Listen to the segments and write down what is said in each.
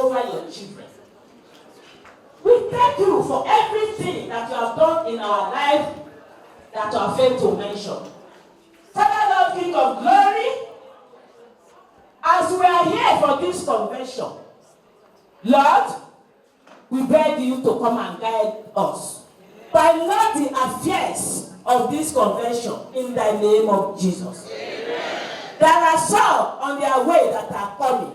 over your children. We thank you for everything that you have done in our life that you have failed to mention. Father, Lord, King of glory, as we are here for this convention, Lord, we beg you to come and guide us. By not the affairs of this convention, in the name of Jesus. Amen. There are some on their way that are coming.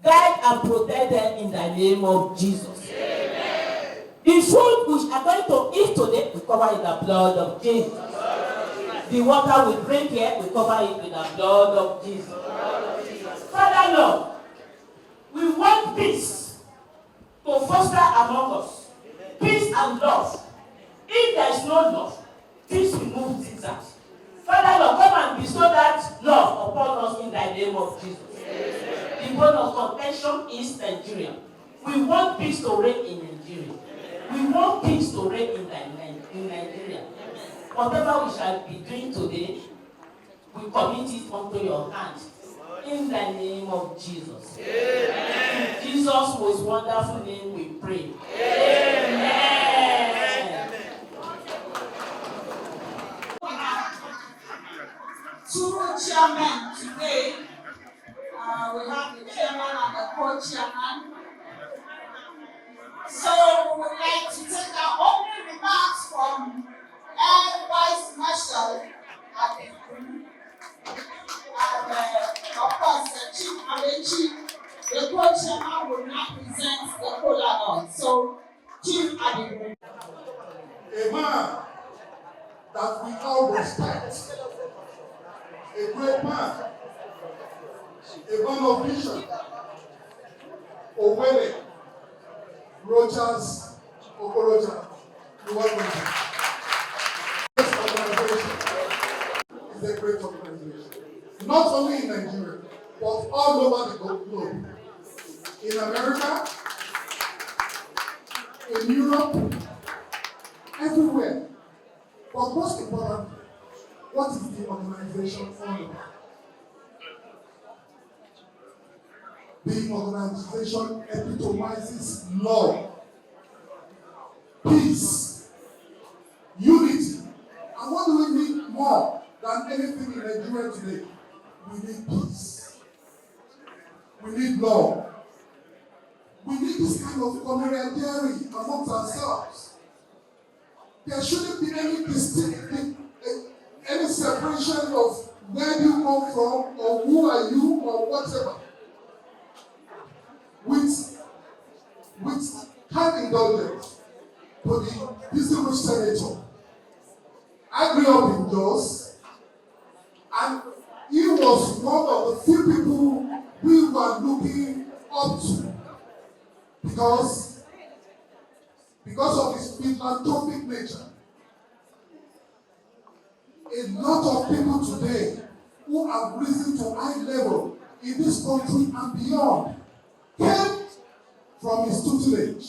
Guide and protect them in the name of Jesus. Amen. The food we are going to eat today, we cover in the blood of Jesus. The water we drink here, we cover it with the blood of Jesus. Father Lord, we want peace to foster among us. Peace and love. If there is no love, peace remove zigzag. Father Lord, come and bestow that love upon us in the name of Jesus. The bone of contention is Nigeria. We want peace to reign in Nigeria. We want peace to reign in Nigeria. Whatever we shall be doing today, we commit it unto your hand. In the name of Jesus. Amen. In Jesus' most wonderful name we pray. Amen. Two chairmen today. We have the chairman and the co-chairman. So we would like to take our opening remarks from Vice Marshal and of course the Chief Abechi, the co-chairman will now present the cola on. So Chief Abechi. A man that we all respect. A great man, a man of vision, Owele, Rogers, Okoroja, you welcome him. This organization is a great organization. Not only in Nigeria, but all over the globe. In America, in Europe, everywhere. But most importantly, what is the organization all about? The organization epitomizes love, peace, unity. And what do we need more than anything in Nigeria today? We need peace. We need love. We need this kind of camaraderie amongst ourselves. There shouldn't be any separation of where you come from or who are you or whatever. With kind indulgence to the distinguished senator. I grew up in Jos, and he was one of the few people we were looking up to because of his philanthropic nature. A lot of people today who have risen to high level in this country and beyond came from his tutelage,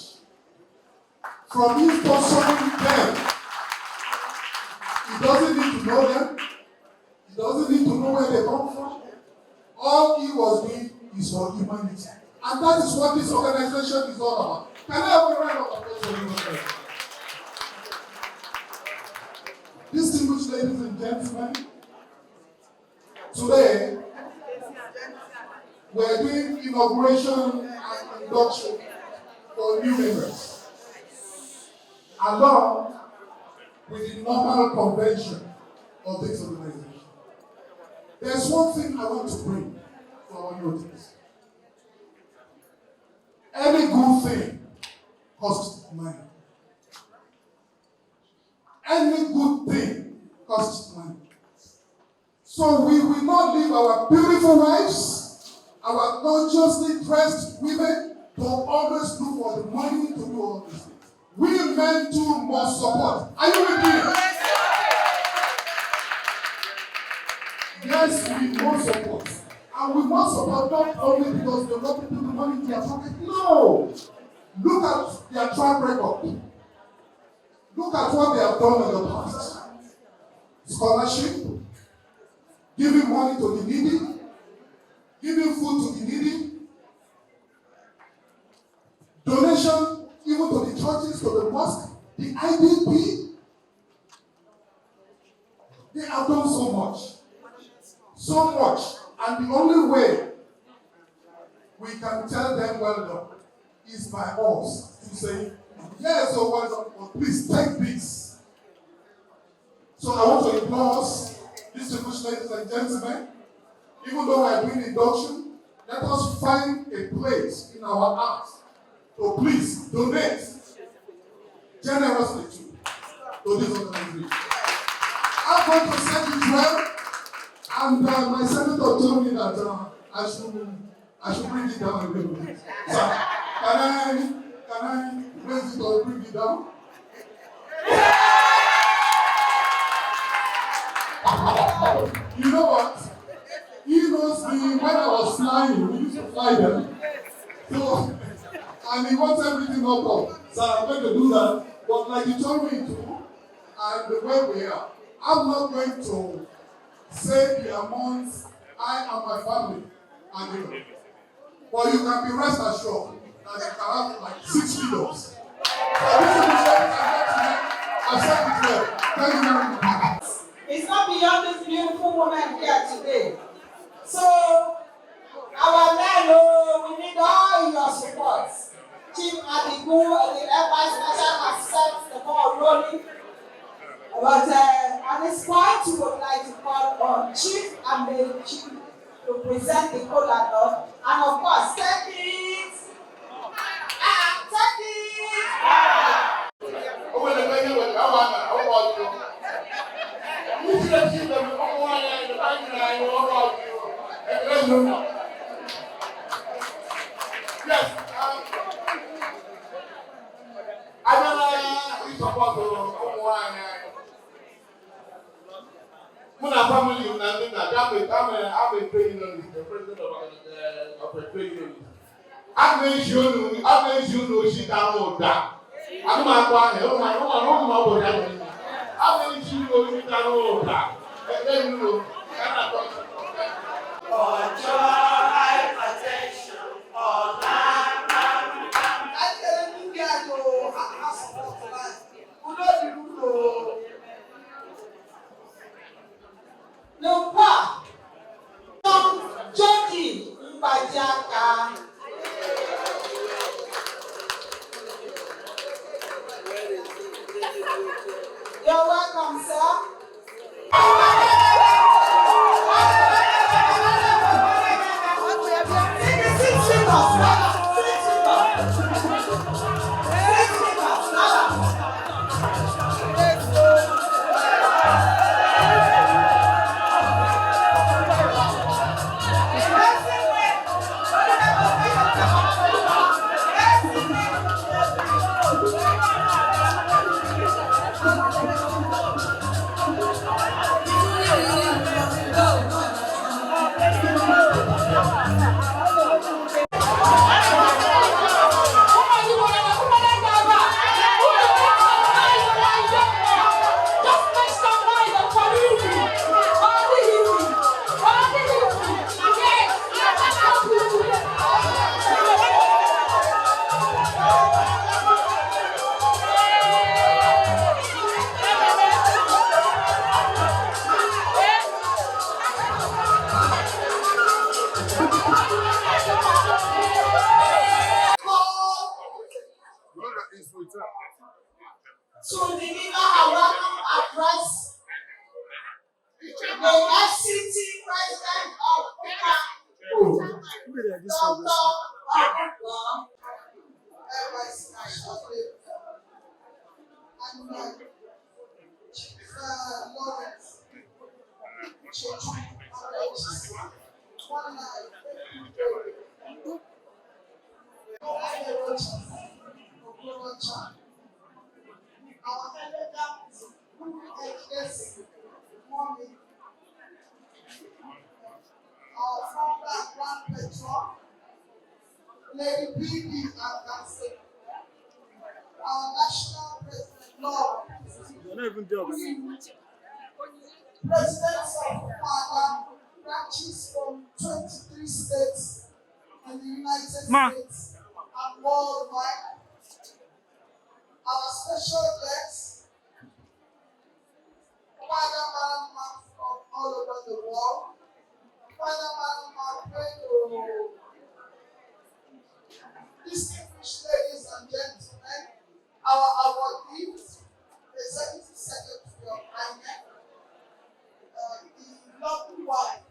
from his sponsoring them. He doesn't need to know them. He doesn't need to know where they come from. All he was doing is for humanity. And that is what this organization is all about. Can I have a round of applause for you? Distinguished ladies and gentlemen, today we're doing inauguration and induction for new members, along with the normal convention of this organization. There's one thing I want to bring to our notice. Any good thing costs money. Any good thing costs money. So we will not leave our beautiful wives, our gorgeously dressed women, to always look for the money to do all these things. We men too must support. Are you with me? Yes, we must support. And we must support not only because they want to put the money in their pocket. No! Look at their track record. Look at what they have done in the past. Scholarship, giving money to the needy, giving food to the needy, donation even to the churches, to the mosque, the IDP. They have done so much. So much. And the only way we can tell them well done is by us to say, yes, so well done, but please take this. So I want to implore us, distinguished ladies and gentlemen, even though we are doing induction, let us find a place in our hearts to please donate generously to this organization. I'm going to send it well, and my senator told me that I should bring it down a little bit. So, can I raise it or bring it down? You know what? He knows me when I was flying. We used to fly them. So, and he wants everything up. So I'm going to do that. But like he told me to, and the way we are, I'm not going to say the amounts I and my family are given. But you can be rest assured that you can have like 6 figures. So this is the way I said it well. Thank you very much. It's not beyond this beautiful woman here today. So, our men, we need all your support. Chief Adigu, the Vice Special has set the ball rolling. But at this point, we would like to call on Chief and the Chief to present the cola dog. And of course, take it. Take Yes, I support Umuada. My family, I'm a trade unionist, the president of a trade unionist. I made you she down that. I'm not going to I made you know she down that. And then you know, Lupa, Jody, Mbajaka. You're welcome, sir. To deliver a welcome address, the FCT President of Dr. Abuja, and Lawrence, our elegant HS mommy, our founder and grand patron, Lady Bibi and Garki, our national president, Lord, presidents of Umuada, branches from 23 states in the United States and worldwide, special guests, Umuada from all over the world. Umuada pray to distinguished ladies and gentlemen, our awardees, Executive Secretary of INEC, the lovely wife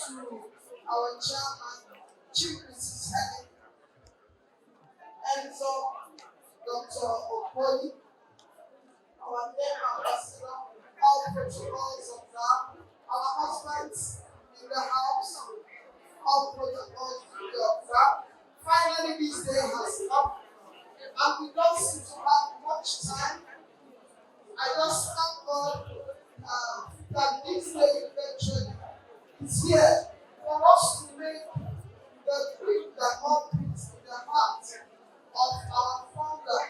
to our chairman, Chief Mrs. Helen Enzo, Dr. Okoli, our name ambassador, all protocols of God, our husbands in the house, all protocols to be observed. Finally, this day has come, and we don't seem to have much time. I just thank God that this day eventually is here for us to make the dream that God put in the heart of our founder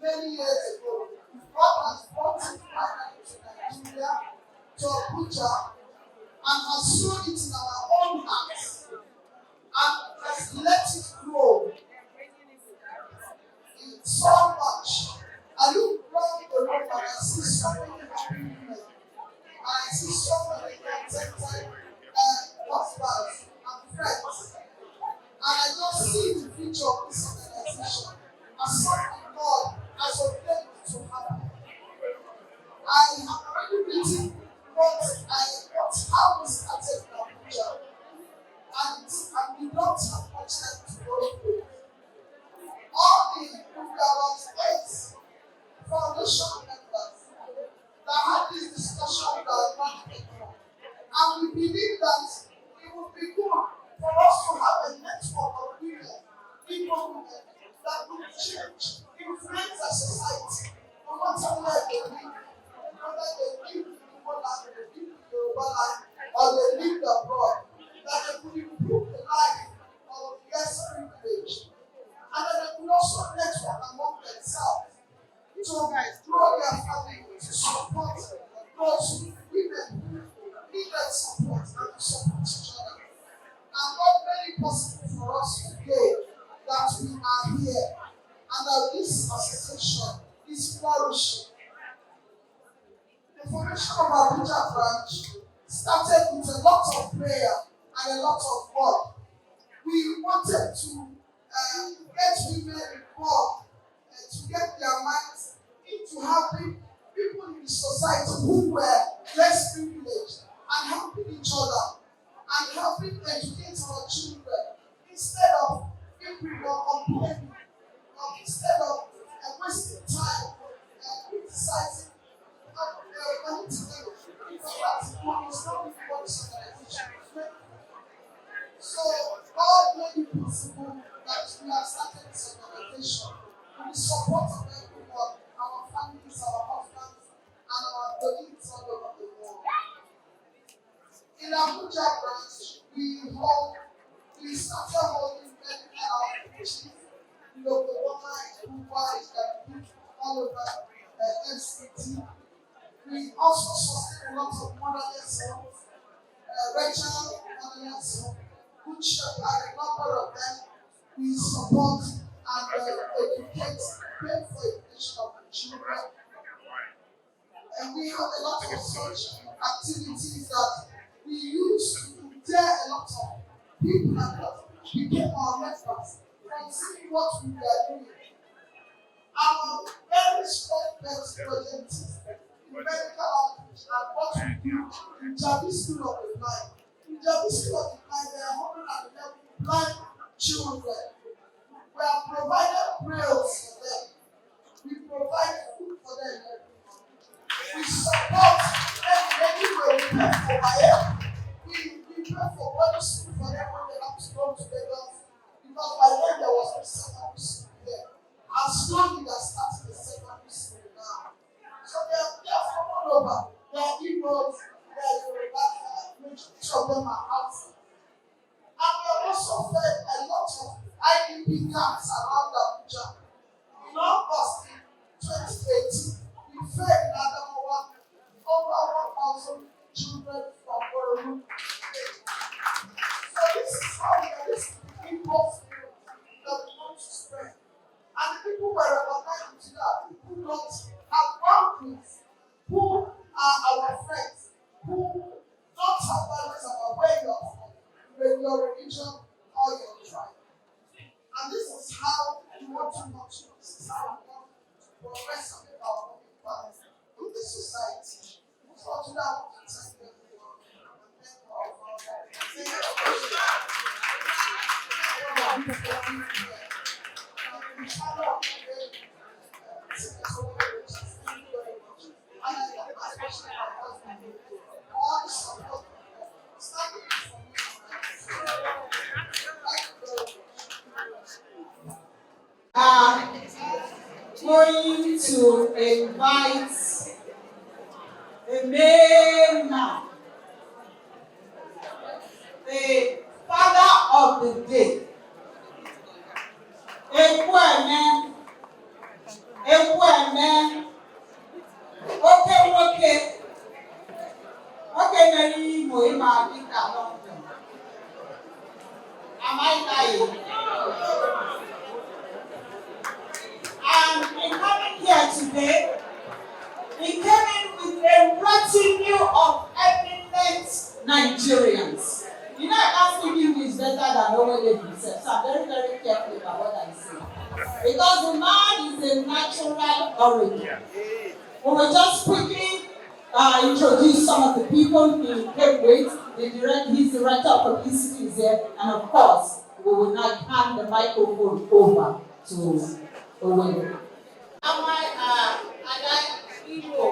many years ago. God has brought it finally to Nigeria, to Abuja, and has sown it in our own hearts, and has let it grow in so much. I look round the room and I see so many happy women, and I see so many contented husbands and friends, and I just see the future of this organization as something God has ordained to happen. I have already written how we started in Abuja, and we don't have much time to go through. All the about 8 foundation members that had this discussion with our management, and we believe that it would be good for us to have a network of women, Igbo women, that will change, influence our society, no matter where they live, whether they live in Igbo land, they live in Yoruba land, or they live abroad, that they could improve the life of the less privileged. And then they could also network among themselves to grow their family, to support those women who needed support and to support each other. And God made it possible for us today that we are here and that this association is flourishing. The formation of Abuja branch started with a lot of prayer and a lot of work. We wanted to get women involved, to get their minds into helping people in the society who were less privileged, and helping each other, and helping educate our children, instead of people complaining, or instead of wasting time criticizing So God made it possible that we have started this organization with the support of everyone, our families, our husbands, and our colleagues all over the world. In Abuja branch, we started holding medical outreach, local Garki, all over FCT. We also sustain a lot of motherless homes, regional motherless homes, Good Shepherd, a number of them. We support and educate, pay for education of the children. And we have a lot of such activities that we use to dare a lot of people that became our members from seeing what we were doing. Our very strong best project in medical outreach and what we do in Jabi School of the Blind. In Jabi School of the Blind, there are 111 blind children. We have provided brails for them. We provide food for them. We support them anywhere. We pay for fire. We pay for body school for them when they have to go to Lagos. Because by then there was no secondary school there. And slowly they are starting the secondary school now. So they are from all over. They are Igbos, they are Yoruba, each of them are outside. And we have also fed a lot of IDP camps around Abuja. In August 2018, we fed in Adamawa over 1,000 children from Borough. So this is how we are listening to Igbo that we want to spread. And the people were recognized to that. People do not have boundaries, who are our friends, who don't have boundaries about where you are from, with your religion or your tribe. And this is how we want to nurture, this is how we want to progress and make our own impact in this society. So today I want to thank everyone and thank all of us. Going to invite the main man, the father of the day, Ekweme, okay, Mary Moima, am I lying? And in coming here today, he came in with a retinue of eminent Nigerians. You know, asking him is better than knowing himself. So I'm very, very careful about what I say. Because the man is a natural orator. We will just quickly introduce some of the people he came with. His director of publicity is there. And of course, we will now hand the microphone over to Owen. Igbo.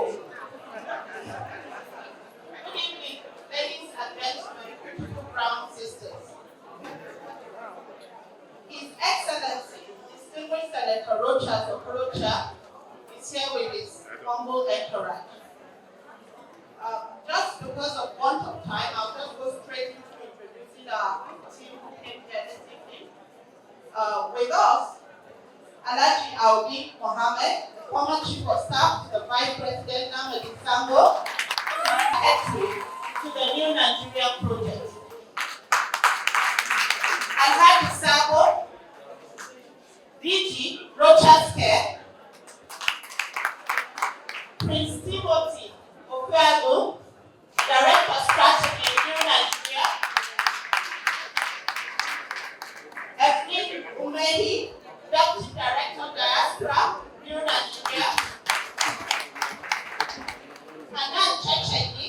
Good evening, ladies and gentlemen, beautiful brown sisters. His Excellency, distinguished Senator Rocha Okorocha, is here with his humble entourage. Just because of want of time, I'll just go straight into introducing our team who came here this evening. With us, Alhaji Audi Mohammed, the former Chief of Staff to the Vice President Namadi Sambo, Secretary to the New Nigeria Project. Alhaji Sabo, DG, Rocha's Care, Prince Timothy Okwego, Director of Strategy, New Nigeria, Evelyn Umehi, Deputy Director Diaspora, New Nigeria, Hanan Checheni,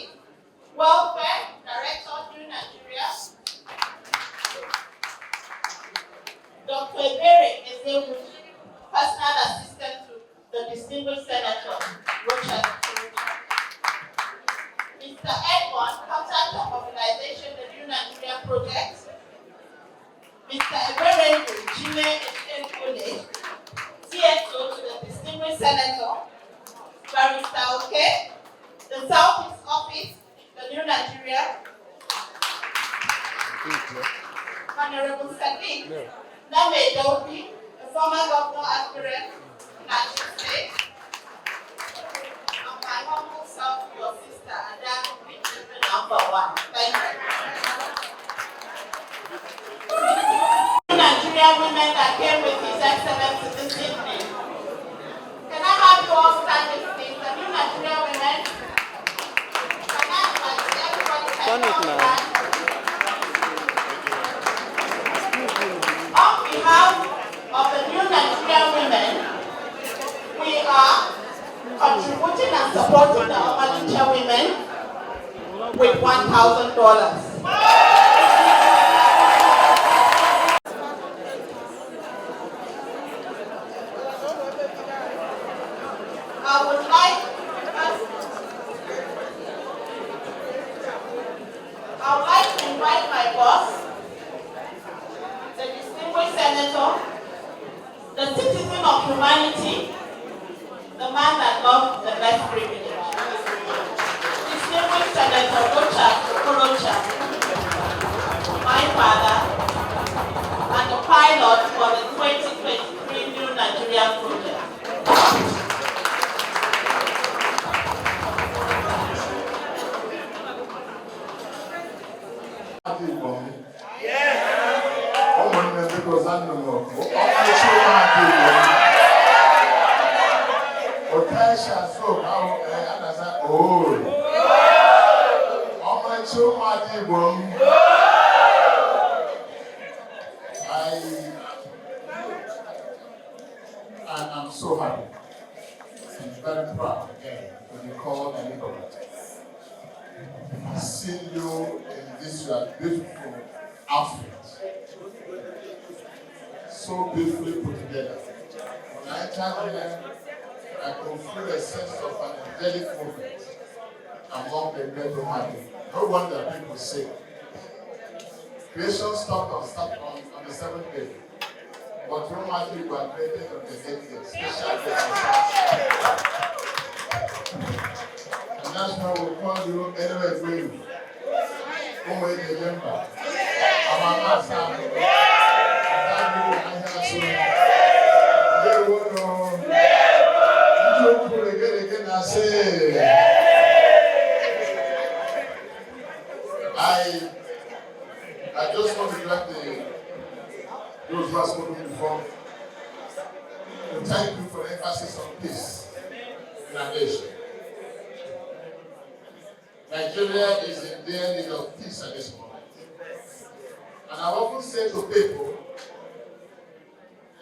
Welfare Director, New Nigeria, Dr. Ebere Ezewu, Personal Assistant to the Distinguished Senator, Rocha. Mr. Edward, Contact of Mobilization, the New Nigeria Project, Mr. Ebere Jime Ezewu, CSO to the Distinguished Senator, Barrister Oke, the Southeast Office, the New Nigeria, Honorable Sadiq Name Dopi, the former governor aspirant, National State, and my humble self, your sister, Adam, #1. Thank you. Nigerian women that came with His Excellency this evening. Can I have you all standing, please? The new Nigerian women. Can I invite everybody to stand? On behalf of the new Nigerian women, we are contributing and supporting the Abuja women with $1,000. I would like to invite my boss, the distinguished senator, the citizen of humanity, the man that loved the less privileged, distinguished Senator Rocha Okorocha, my father, and the pilot for the 2023 New Nigeria Project. And I'm so happy. I'm very proud again to be called an Igbo. Seeing you in this your beautiful outfit. So beautifully put together. When I entered here, I could feel a sense of an angelic movement among the men who had it. No wonder people say, creation stopped on the seventh day. But Romans were created on the eighth day, special day. And that's why we call you anyway for you. Who will remember? Our master. I just want to grab those who are spoken before to thank you for the emphasis on peace in our nation. Nigeria is in dire need of peace at this moment. And I often say to people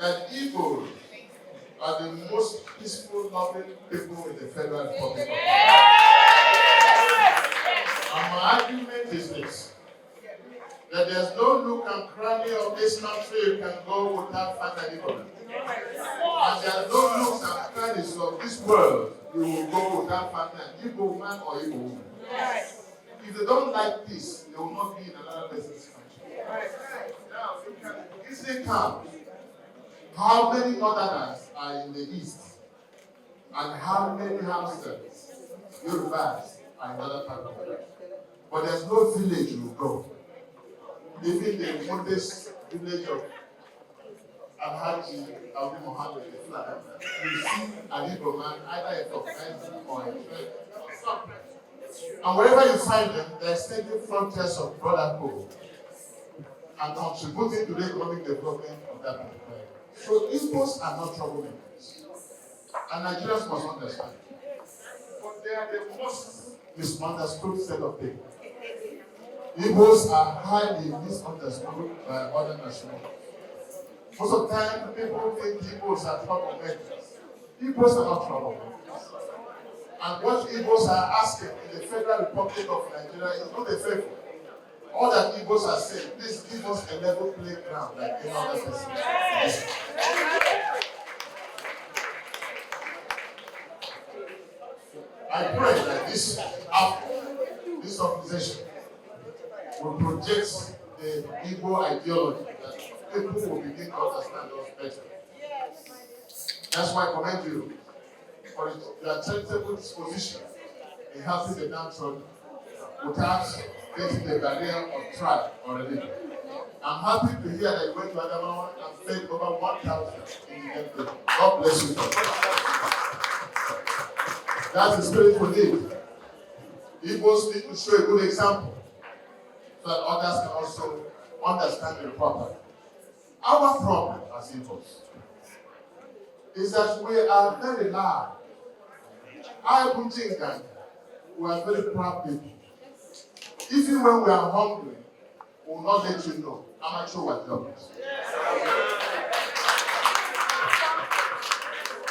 that Igbo are the most peaceful, loving people in the Federal Republic of Nigeria. And my argument is this, that there's no nook and cranny of this country you can go without finding Igbo. And there are no nooks and crannies of this world you will go without finding an Igbo man or Igbo woman. If they don't like peace, they will not be in another person's country. Now, you can easily count how many northerners are in the east and how many Hausas, Yorubas are in other parts of the world. But there's no village you will go. Even the modest village of Alhaji Abu Muhammad, the flag, you see an Igbo man, either a Tokaizi or a Trek or something. And wherever you find them, they're extending frontiers of brotherhood and contributing to the economic development of that country. So Igbos are not troublemakers. And Nigerians must understand. But they are the most misunderstood set of people. Igbos are highly misunderstood by other nationalities. Most of the time, people think Igbos are troublemakers. Igbos are not troublemakers. And what Igbos are asking in the Federal Republic of Nigeria is not a favor. All that Igbos are saying, please give us a level playground like any other person. I pray that this organization will project the Igbo ideology that people will begin to understand us better. That's why I commend you for your charitable disposition in helping the downtrodden without facing the barrier of tribe or religion. I'm happy to hear that you went to Adamawa and fed over 1,000 in the temple. God bless you for that. That's the spirit we need. Igbos need to show a good example so that others can also understand it properly. Our problem as Igbos is that we are very loud. We are very proud people. Even when we are hungry, we will not let you know. I'm not sure what job is.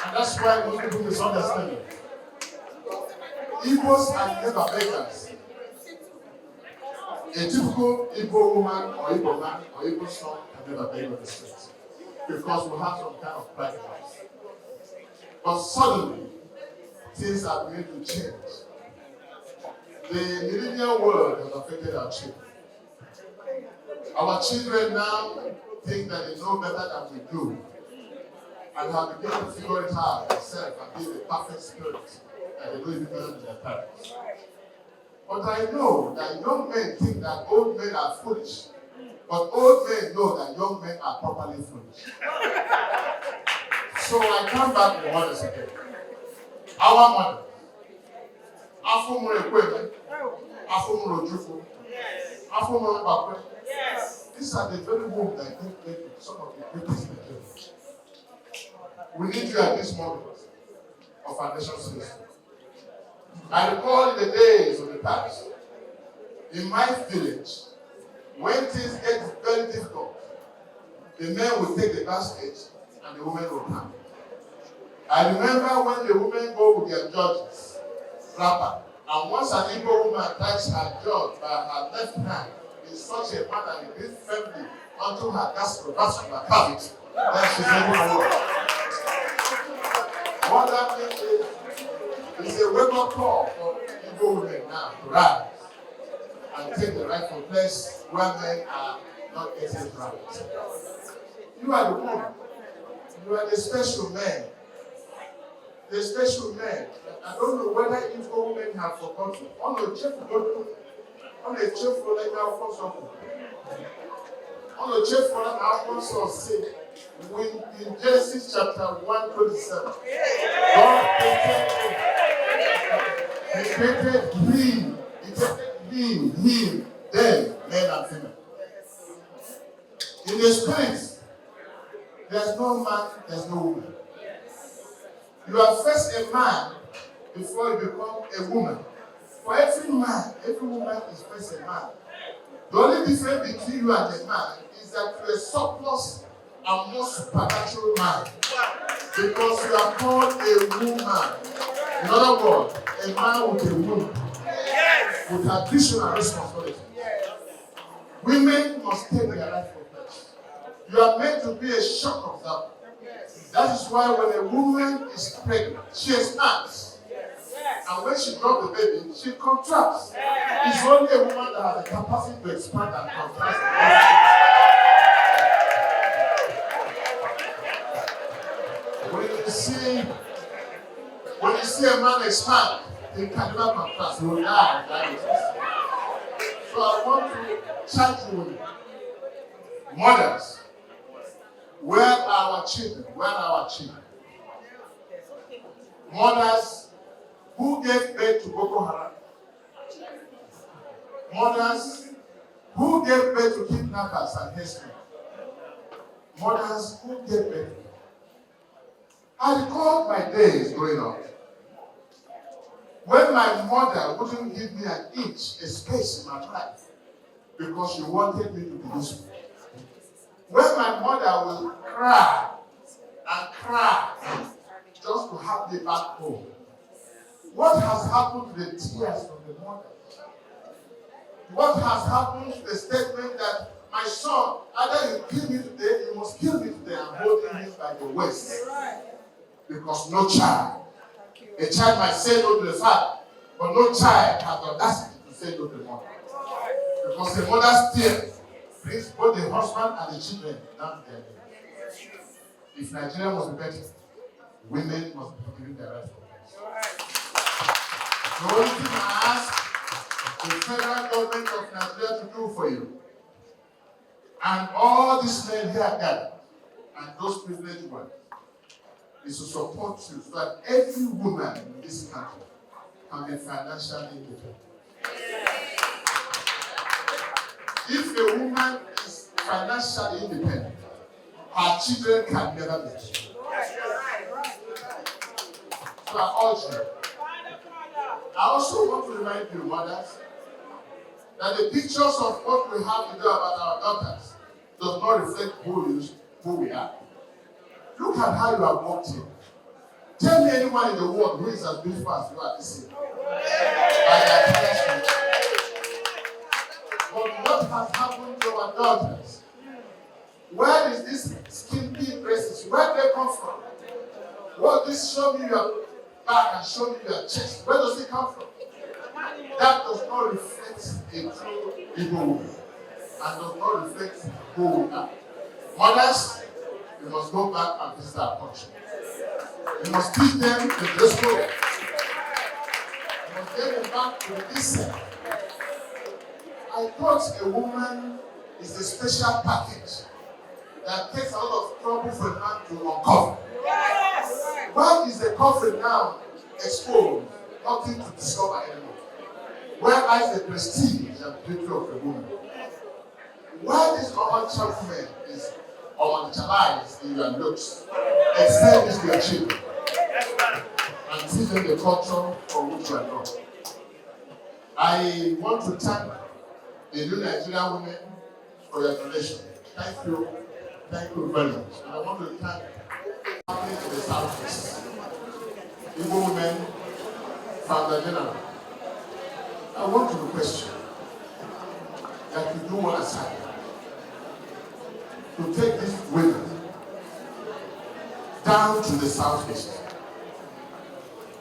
And that's why most people misunderstand it. Igbos are never beggars. A typical Igbo woman or Igbo man or Igbo son can never beg on the streets because we have some kind of pride in us. But suddenly, things are beginning to change. The millennial world has affected our children. Our children now think that they know better than we do and have begun to figure it out themselves and be the perfect spirit that they don't even know in their parents. But I know that young men think that old men are foolish, but old men know that young men are properly foolish. So I come back to mothers again. Our mother, these are the very women that give birth to some of the greatest Nigerians. We need you at this moment of our nation's history. I recall the days of the past. In my village, when things get very difficult, the men will take the basket and the women will come. I remember when the women go with their judges, rapper, and once an Igbo woman touched her judge by her left hand in such a manner it did firmly onto her gastrovacular cavity, then she's able to walk. What that means is, it's a wake-up call for Igbo women now to rise and take the rightful place where men are not getting it right. You are the woman. You are the special man. The special man. I don't know whether Igbo women have forgotten. On the chef, like our consul. On the chef, our consul said, when in Genesis chapter 1:27, God created him. He created him, then men and female. In the spirit, there's no man, there's no woman. You are first a man before you become a woman. For every man, every woman is first a man. The only difference between you and a man is that you're a surplus and more supernatural man. Because you are called a woman. In other words, a man with a womb, with additional responsibility. Women must take their rightful place. You are meant to be a shock observer. That is why when a woman is pregnant, she expands. And when she drops the baby, she contracts. It's only a woman that has the capacity to expand and contract. When you see a man expand, he can never contract. He will die. So I want to charge you with mothers. Where are our children? Where are our children? Mothers who gave birth to Boko Haram. Mothers who gave birth to kidnappers and herdsmen. Mothers who gave birth. I recall my days growing up when my mother wouldn't give me an inch, a space in my life, because she wanted me to be useful. When my mother will cry and cry just to have me back home. What has happened to the tears from the mother? What has happened to the statement that my son, either you kill me today, you must kill me today, and holding him by the waist? Because no child. A child might say no to the father, but no child has the audacity to say no to the mother. Because the mother's tears brings both the husband and the children down to their knees. If Nigeria must be better, women must be given their rightful place. The only thing I ask the federal government of Nigeria to do for you, and all these men here gathered, and those privileged ones, is to support you so that every woman in this country can be financially independent. If a woman is financially independent, her children can never be. So I urge you. I also want to remind you, mothers, that the pictures of what we have to do about our daughters does not reflect who we are. Look at how you have walked in. Tell me anyone in the world who is as beautiful as you are this year. But what has happened to our daughters? Where is this skimpy dresses? Where do they come from? What this show me your back and show me your chest? Where does it come from? That does not reflect a true Igbo woman and does not reflect who we are. Mothers, we must go back and visit our country. We must teach them the dress code. We must get them back to the decent. I thought a woman is a special package that takes a lot of trouble for a man to uncover. Yes. Why is the coffin now exposed? Nothing to discover anymore. Where lies the prestige and beauty of a woman? Why this common gentleman is unchallenged in your looks? Extend this to your children and teach them the culture for which you are known. I want to thank the new Nigerian women for your donation. Thank you very much. And I want to thank the Southeast. Igbo women, Founder General, I want to request you that you do one aside to take these women down to the southeast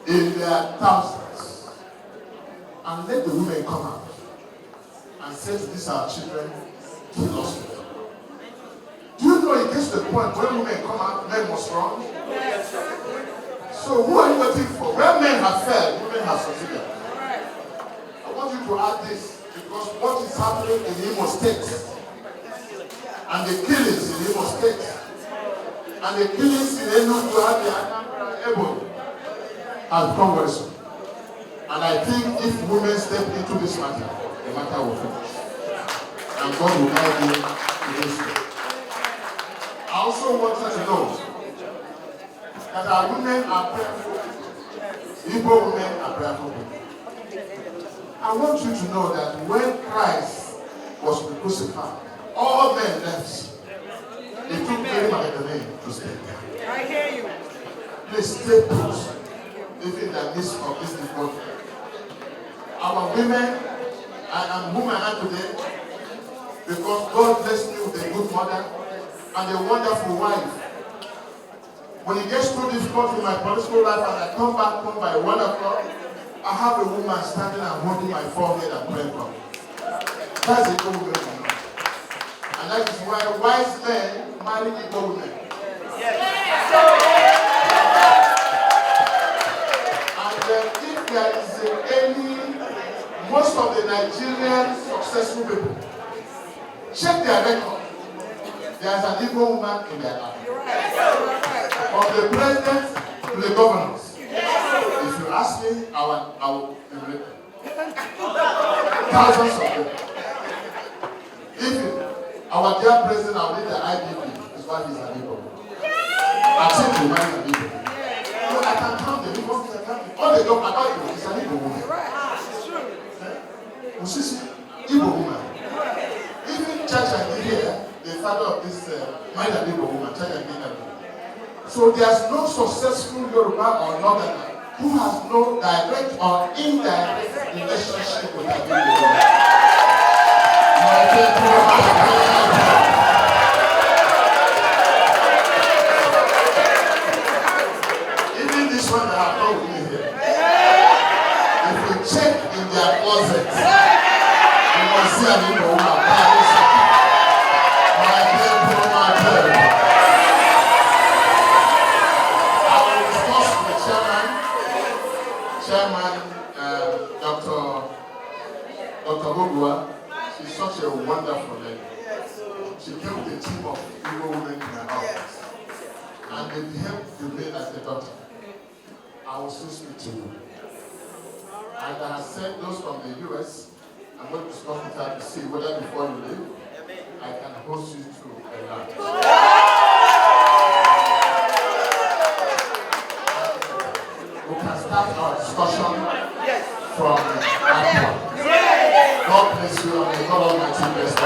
in their thousands and let the women come out and say to these our children, kill us with them. Do you know it gets to the point when women come out, men must run? Yes. So who are you waiting for? When men have failed, women have succeeded. I want you to add this because what is happening in Imo State and the killings in Imo State and the killings in Enugu and Ebony has become worrisome. And I think if women step into this matter, the matter will finish. And God will guide you to this way. I also want you to know that our women are prayerful. Igbo women are prayerful people. I want you to know that when Christ was crucified, all men left. They took Mary Magdalene to stay there. I hear you. Please stay put, even in the midst of this difficulty. Our women, I am whom I am today, because God blessed me with a good mother and a wonderful wife. When it gets too difficult in my political life and I come back home by 1 o'clock, I have a woman standing and holding my forehead and praying for me. That's a good woman. And that is why wise men marry Igbo women. And if there is any, most of the Nigerian successful people, check their record. There's an Igbo woman in their life. From the president to the governors. If you ask me, I will enumerate them. Thousands of them. If our dear president, our leader, IDP, his wife is an Igbo. I think the man is an Igbo. No, I can count them. Because I can't. All they don't about Igbo is an Igbo woman. Usisi, Igbo woman. Even church and here, the father of this mind an Igbo woman, church and Igbo. So there's no successful Yoruba or Northerner who has no direct or indirect relationship with that Igbo woman. Even this one that I have not with me here. If you check in their closets, you must see an Igbo woman. My dear. I will discuss with the chairman, Dr. Gogua. She's such a wonderful lady. She came with a team of Igbo women in her office. And they behaved to me as a daughter. I will still speak to you. And I have sent those from the US. I'm going to discuss with her to see whether before you leave, I can host you to a lunch. We can start our discussion from that point. God bless you and may God Almighty bless you.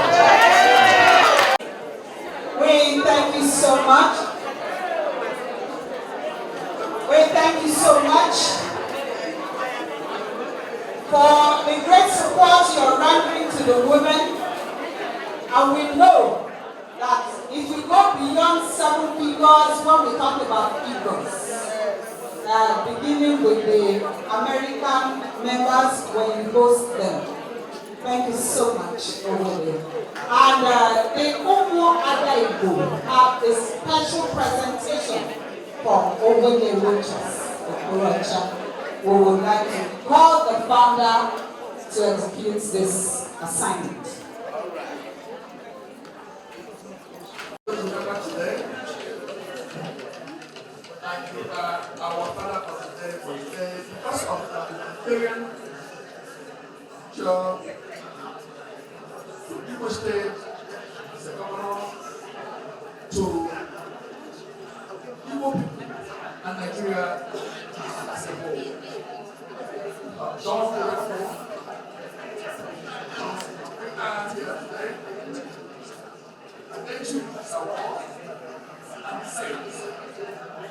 We thank you so much. We thank you so much for the great support you're rendering to the women. And we know that if we go beyond 7 figures when we talk about Igbos, beginning with the American members when you host them. Thank you so much over there. And the Umuada Igbo have a special presentation from over the Rochas. We would like to call the founder to execute this assignment. Today, and our father for today will say, because of the humanitarian job, to Igbo State as a governor, to Igbo people and Nigeria as a whole. Don't be afraid. We are here today. And then you as a wall and saints.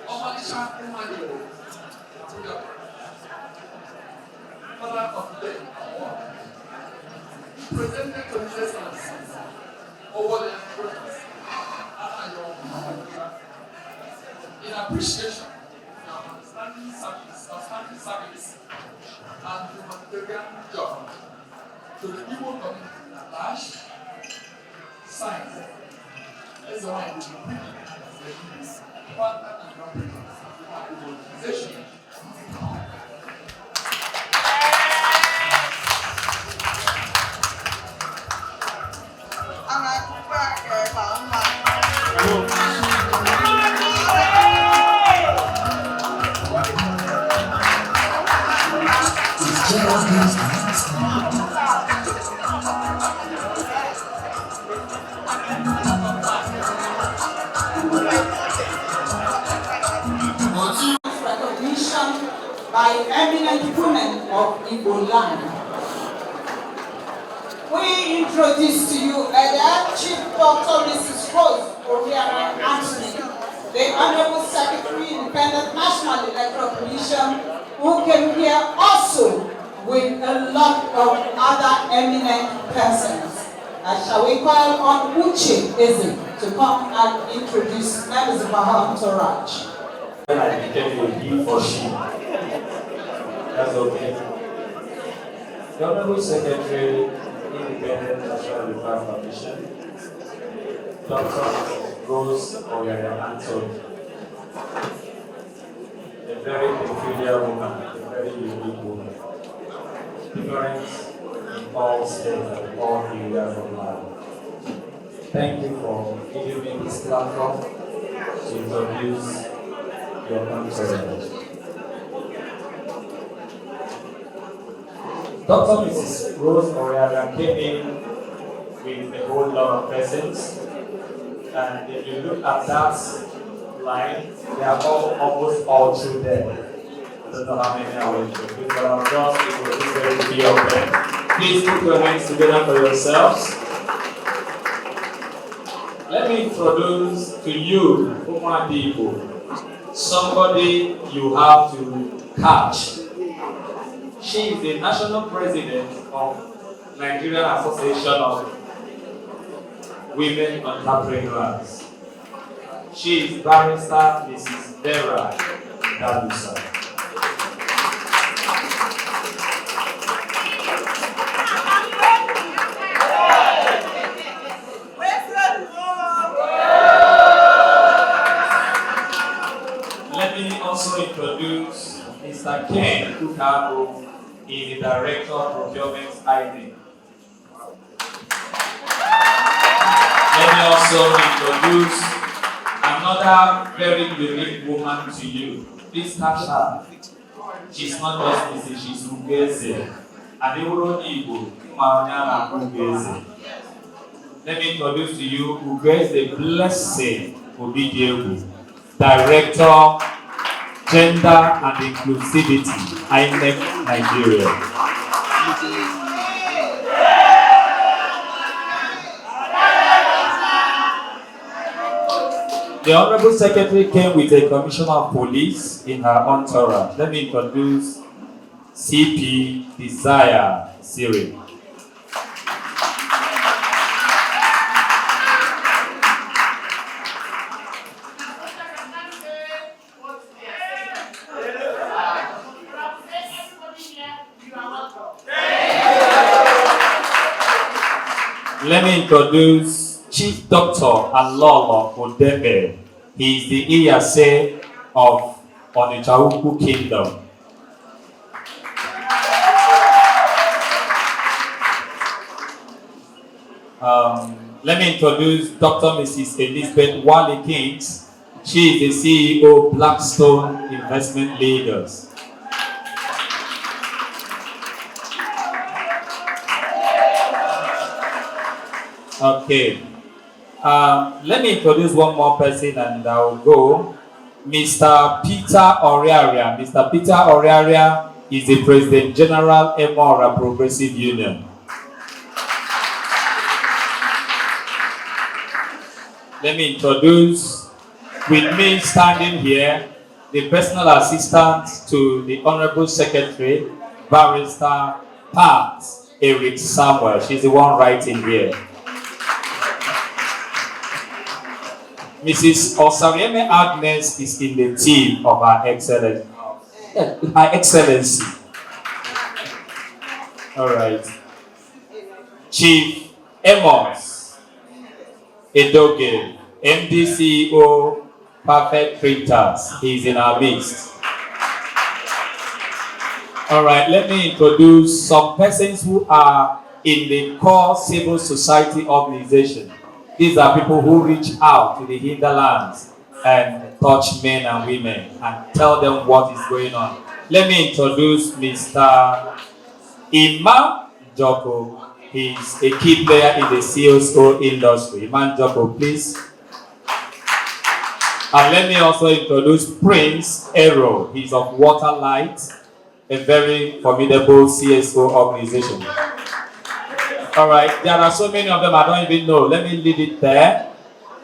Omalisha Emmanuel, to the over the influence in appreciation of your outstanding service and humanitarian job to the Igbo community at large, signed as the one who will bring the partner and non-profit organization. Recognition by eminent women of Igbo land. We introduce to you Chief Dr. Mrs. Rose Oriana Anthony, the Honorable Secretary, Independent National Electoral Commission, who came here also with a lot of other eminent persons. Shall we call on Uche Eze to come and introduce members of our entourage? When I became a he or she, that's okay. The Honorable Secretary, Independent National Electoral Commission, Dr. Rose Oriana Anthony, a very peculiar woman, a very unique woman, different in all states and all areas of life. Thank you for giving me this platform to introduce your country. Dr. Mrs. Rose Oriana came in with a whole lot of presents, and if you look at that line, they are almost all through there. I don't know how many I will introduce, but I'm just introduce very few of them. Please put your hands together for yourselves. Let me introduce to you, human people, somebody you have to catch. She is the national president of Nigerian Association of Women Entrepreneurs. She is Barrister Mrs. Vera Dalusa. Let me also introduce Mr. Ken Kukago. He is the Director of Procurement ID. Let me also introduce another very unique woman to you. Please catch her. She's not just Mrs. She's Ugeze. Adeworo Igbo, Umuada Ugeze. Let me introduce to you Ugeze Blessing Obidiegu, Director, Gender and Inclusivity, INEC Nigeria. The Honorable Secretary came with a Commissioner of Police in her entourage. Let me introduce CP Desire Siri. Let me introduce Chief Doctor Alolo Odebe. He is the Iyase of Onitsha Kingdom. Let me introduce Dr. Mrs. Elizabeth Wale Kings. She is the CEO of Blackstone Investment Leaders. Okay. Let me introduce one more person and I will go. Mr. Peter Oriaria. Mr. Peter Oriaria is the President General Emora Progressive Union. Let me introduce, with me standing here, the personal assistant to the Honorable Secretary, Barrister Pat Eric Samuel. She's the one writing here. Mrs. Osarieme Agnes is in the team of Her Excellency. Her Excellency. All right. Chief Amos Edoge, MD CEO, Perfect Printers. He's in our midst. All right, let me introduce some persons who are in the core civil society organization. These are people who reach out to the hinterlands and touch men and women and tell them what is going on. Let me introduce Mr. Iman Joko. He's a key player in the CSO industry. Iman Joko, please. And let me also introduce Prince Ero. He's of Waterlight, a very formidable CSO organization. All right, there are so many of them I don't even know. Let me leave it there.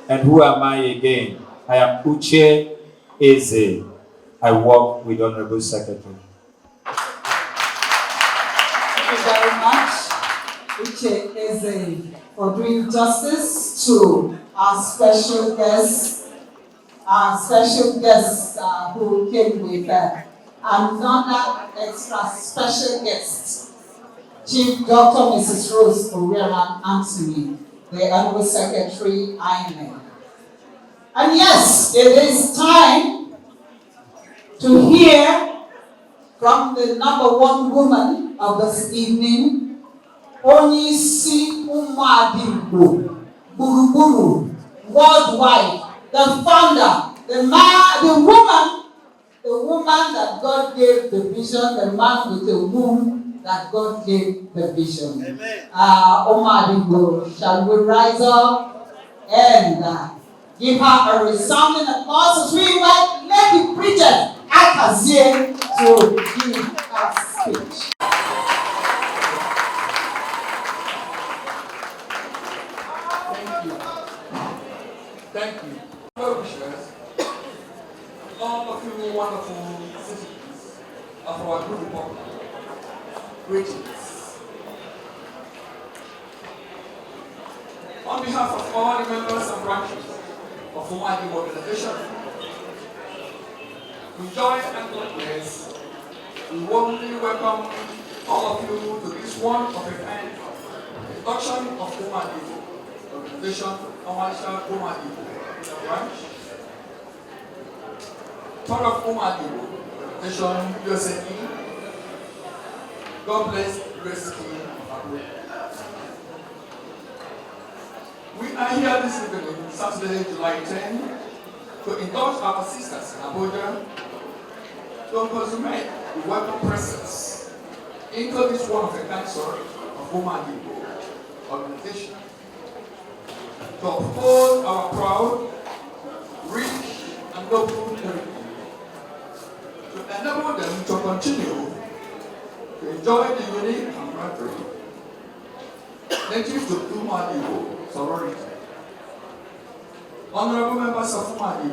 And who am I again? I am Uche Eze. I work with Honorable Secretary. Thank you very much, Uche Eze, for doing justice to our special guests who came with another extra special guest, Chief Dr. Mrs. Rose Owera Anthony, the Honorable Secretary, INEC. And yes, it is time to hear from the number one woman of this evening, Onyeisi Umuada Igbo, Buruburu, worldwide, the founder, the woman that God gave the vision, the man with the womb that God gave the vision. Umuada Igbo, shall we rise up and give her a resounding applause as we invite Lady Bridget Akazie to give her speech. Thank you. Well wishers, all of you wonderful citizens of our good republic, greetings. On behalf of all the members and branches of Umuada organization, with joy and gladness, we warmly welcome all of you to this one of a kind induction of Umuada organization, Umuada branch, part of Umuada organization, USA. God bless the rest of Abuja. We are here this evening, Saturday, July 10, to indulge our sisters in Abuja to consummate the welcome presence into this one of a kind story of Umuada organization, to uphold our proud, rich, and noble heritage, to enable them to continue to enjoy the unique camaraderie native to Umuada sorority. Honorable members of Umuada,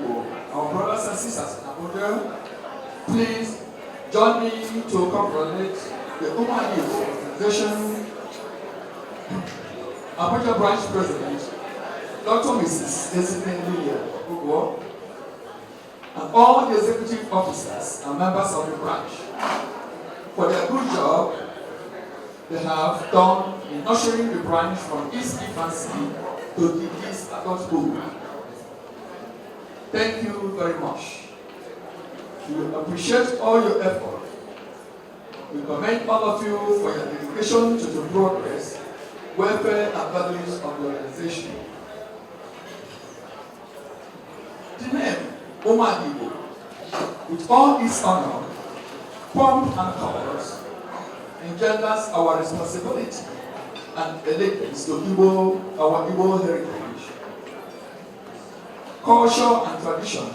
our brothers and sisters in Abuja, please join me to congratulate the Umuada organization Abuja branch president, Dr. Mrs. Ezinelilia Ugwo, and all the executive officers and members of the branch for their good job they have done in nurturing the branch from its infancy to the East adulthood. Thank you very much. We appreciate all your effort. We commend all of you for your dedication to the progress, welfare, and values of the organization. The name Umuada, with all its honor, pomp, and colors, engenders our responsibility and allegiance to our Igbo heritage, culture, and tradition,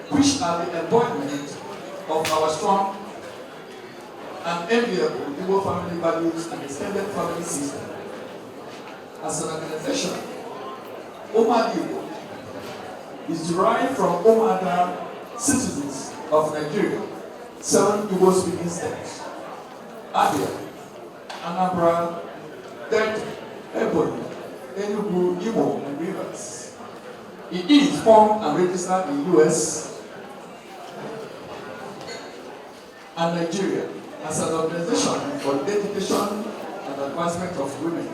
which are the embodiment of our strong and enviable Igbo family values and extended family system. As an organization, Umuada is derived from Umuada citizens of Nigeria, 7 Igbo-speaking states: Abia, Anambra, Delta, Ebonyi, Enugu, Igbo, and Rivers. It is formed and registered in US and Nigeria as an organization for the education and advancement of women,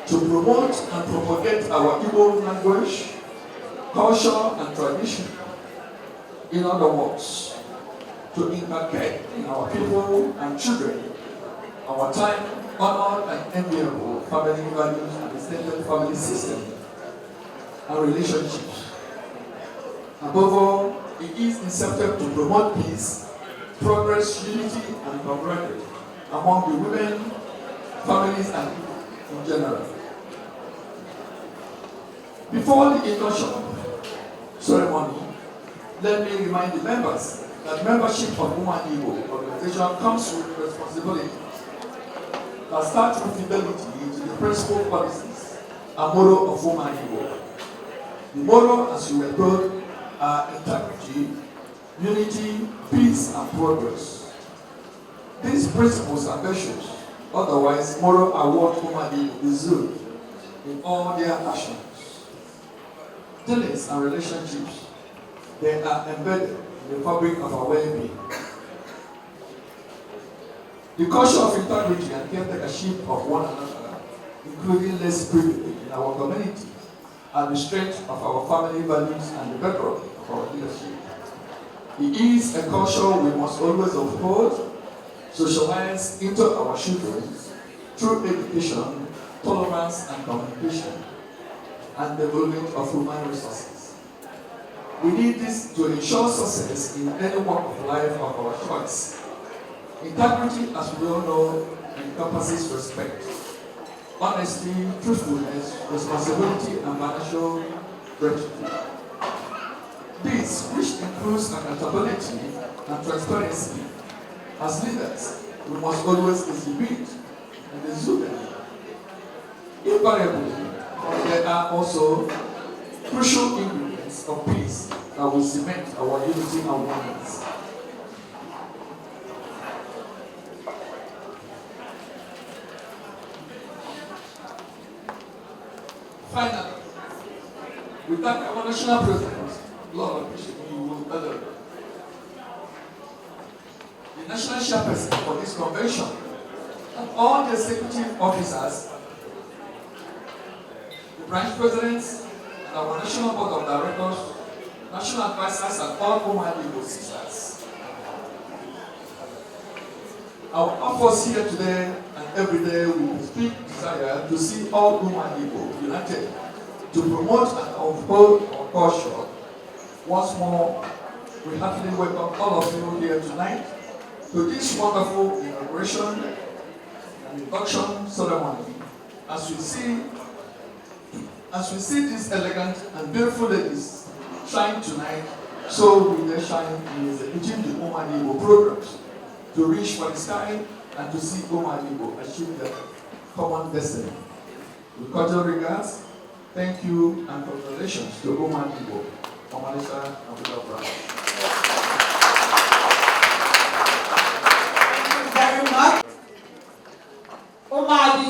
to promote and propagate our Igbo language, culture, and tradition. In other words, to inculcate in our people and children our time honored and enviable family values and extended family system and relationships. Above all, it is incepted to promote peace, progress, unity, and camaraderie among the women, families, and people in general. Before the induction ceremony, let me remind the members that membership of Igbo organization comes with responsibility that starts with fidelity to the principal policies and motto of Igbo. The motto, as you were told, are integrity, unity, peace, and progress. These principles are virtues, otherwise moral are what Igbo deserve in all their actions. Dealings and relationships, they are embedded in the fabric of our well-being. The culture of integrity and caretakership of one another, including less privilege in our community, are the strength of our family values and the bedrock of our leadership. It is a culture we must always uphold, socialize into our children through education, tolerance, and communication, and development of human resources. We need this to ensure success in any walk of life of our choice. Integrity, as we all know, encompasses respect, honesty, truthfulness, responsibility, and financial gratitude. This, which includes accountability and transparency, as leaders, we must always exhibit and exude. Invariably, there are also crucial ingredients of peace that will cement our unity and oneness. Finally, we thank our national president, Lord Bishop Umuada, the national chairperson for this convention, and all the executive officers, the branch presidents, and our national board of directors, national advisors, and all Umuada sisters. Our efforts here today and every day with a big desire to see all Umuada united to promote and uphold our culture. Once more, we heartily welcome all of you here tonight to this wonderful inauguration and induction ceremony. As we see these elegant and beautiful ladies shine tonight, so will they shine in executing the Umuada programs to reach for the sky and to see Umuada achieve their common destiny. With cordial regards, thank you and congratulations to Umuada, Omalisa, Abuja branch. Thank you very much. Umuada.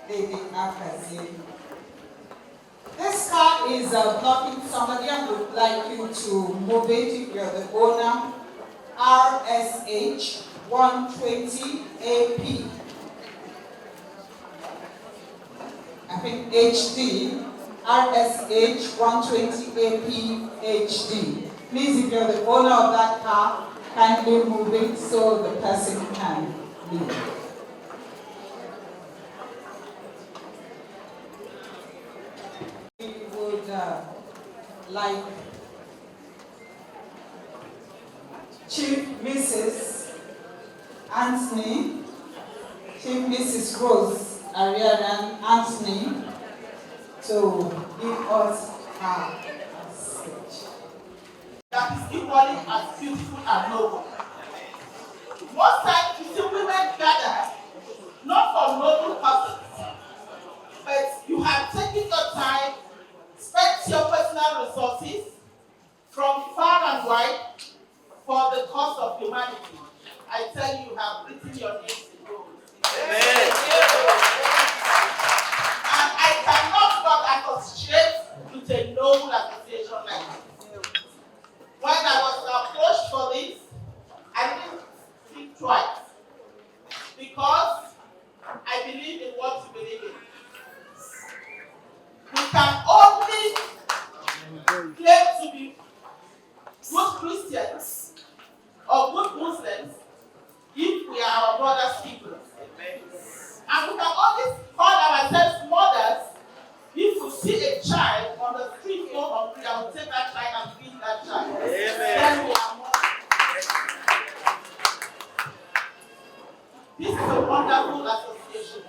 Lady Akazi. This car is blocking somebody. I would like you to move it if you're the owner. RSH 120 AP. I think HD. RSH 120 AP HD. Please, if you're the owner of that car, kindly move it so the person can leave. Like Chief Mrs. Anthony, Chief Mrs. Rose Ariadan Anthony, to give us her speech. That is equally as beautiful and noble. Most times you see women gather, not for noble purposes, but you have taken your time I believe in what you believe in. We can only claim to be good Christians or good Muslims if we are our brother's keepers. And we can only call ourselves mothers if we see a child on the street go hungry and we take that child and feed that child. Then we are mothers. This is a wonderful association.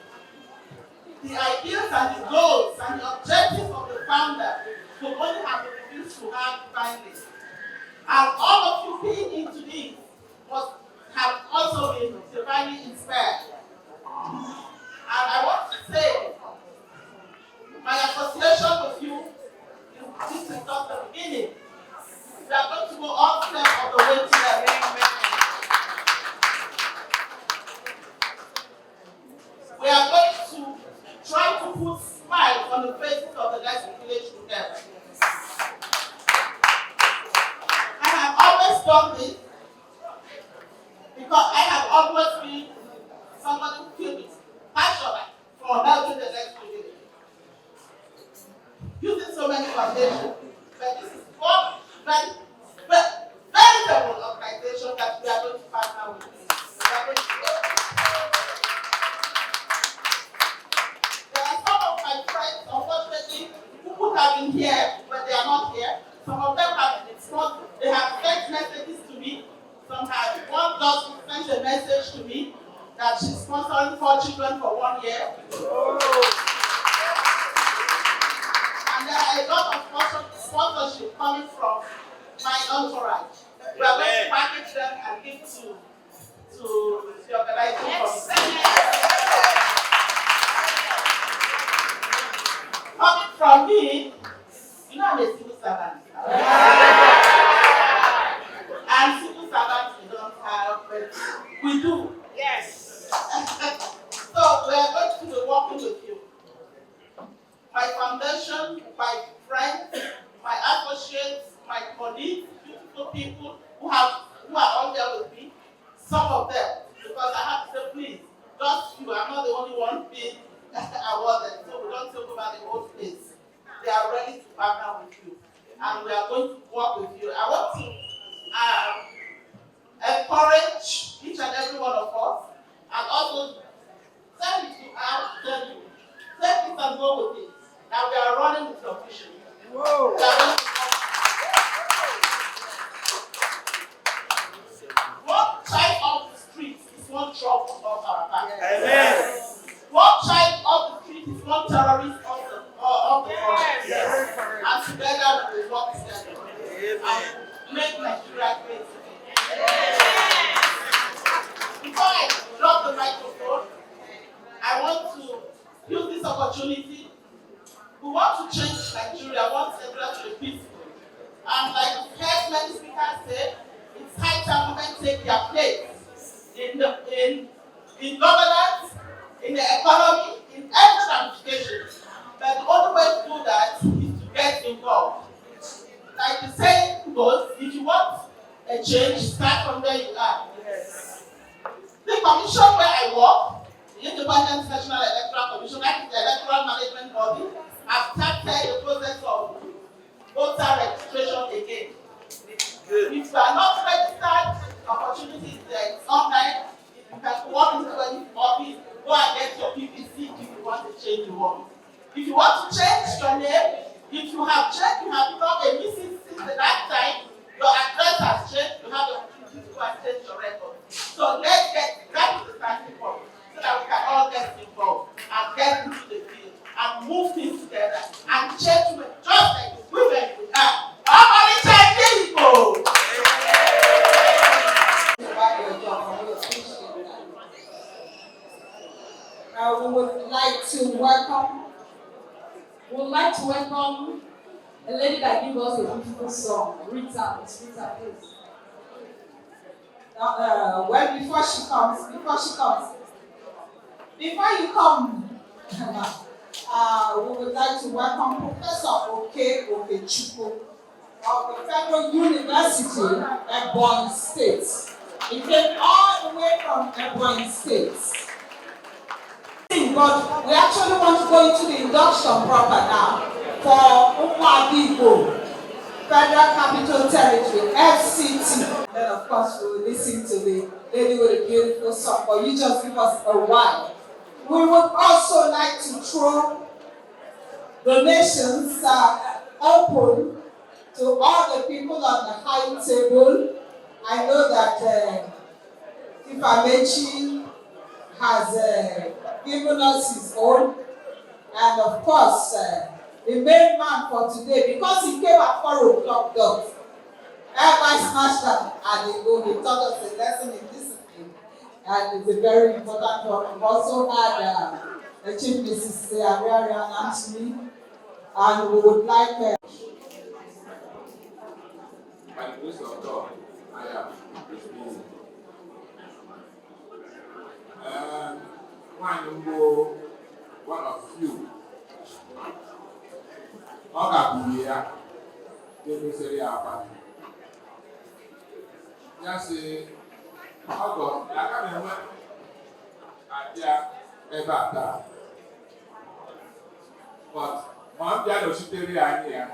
The ideas and the goals and the objectives of the founder will only have been revealed to her divinely. And all of you being into this must have also been divinely inspired. And I want to say, my association with you, this is just the beginning. We are going to go all steps of the way to the end. We are going to try to put smiles on the faces of the next village together. I have always done this because I have always been somebody who feels passionate for helping the next village. Using so many foundations, but this is one veritable organization that we are going to partner with. Who have been here, but they are not here. Some of them have been exposed. They have sent messages to me. Some have. One just sent a message to me that she's sponsoring 4 children for 1 year. And there are a lot of sponsorship coming from my entourage. We are going to package them and give to the organization. Coming from me, you know I'm a civil servant. And civil servants we don't have, but we do. Yes. So we are going to be working with you. My foundation, my friends, my associates, my colleagues, beautiful people who are all there with me. Some of them, because I have to say, please, just you. I'm not the only one being awarded, so we don't talk about the whole place. They are ready to partner with you, and we are going to work with you. I want to encourage each and every one of us, and also tell you, take it and go with it. Now we are running with your vision. One child off the street is one drop off our back. Amen. One child off the street is one terrorist off the forest. Yes. And together we will work together and make Nigeria great. Before I drop the microphone, I want to use this opportunity. We want to change Nigeria. We want Nigeria to be peaceful. And like we've heard many speakers say, it's high time women take their place in governance, in the economy, in every ramification. But the only way to do that is to get involved. Like the saying goes, if you want a change, start from where you are. Yes. The commission where I work, the Independent National Electoral Commission, that is the electoral management body, has started the process of voter registration again. If you are not registered, opportunities there. It's online. You can walk into any office, go and get your PPC if you want to change your home. If you want to change your name, if you have changed, you have become a missing since that time, your address has changed, you have the opportunity to go and change your record. So let's get that to the starting point so that we can all get involved and get into the field and move things together and change women just like the women we are. Igbo! We would like to welcome a lady that gives us a beautiful song. Rita, Rita, please. Well, before you come, we would like to welcome Professor Okechukwu of the Federal University, Ebonyi State. He came all the way from Ebonyi State. but we actually want to go into the induction proper now for Umuada, Federal Capital Territory, FCT. Then of course we will listen to the lady with a beautiful song, but you just give us a while. We would also like to throw donations open to all the people on the high table. I know that Ifamechi has given us his own, and of course the main man for today, because he came at 4 o'clock dot. Everybody smashed up and he taught us a lesson in discipline, and it's a very important one. We've also had the Chief Mrs. Ariarian Anthony, and we would like by the grace of God, I am busy. One of you. Ogabuya, necessary apa. Just say, Ogo, I can't remember. Adia, Ebata. But one day, I was sitting here.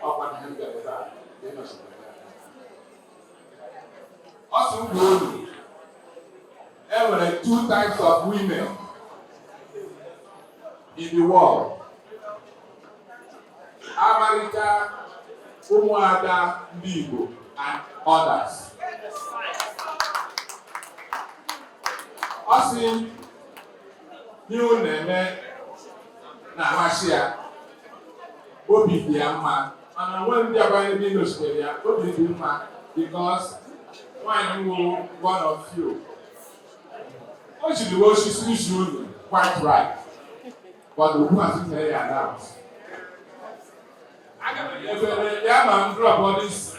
Ọkwa ndị ga-ebe dị n'osimiri. Also, there were 2 types of women in the world. America, Umuada, Igbo, and others. Also, new name na Russia, Obi Diama. And when they are going to be in Australia, what do you do, because one of you. Actually, the world is usually quite right. But the woman is very announced. If a man drop on this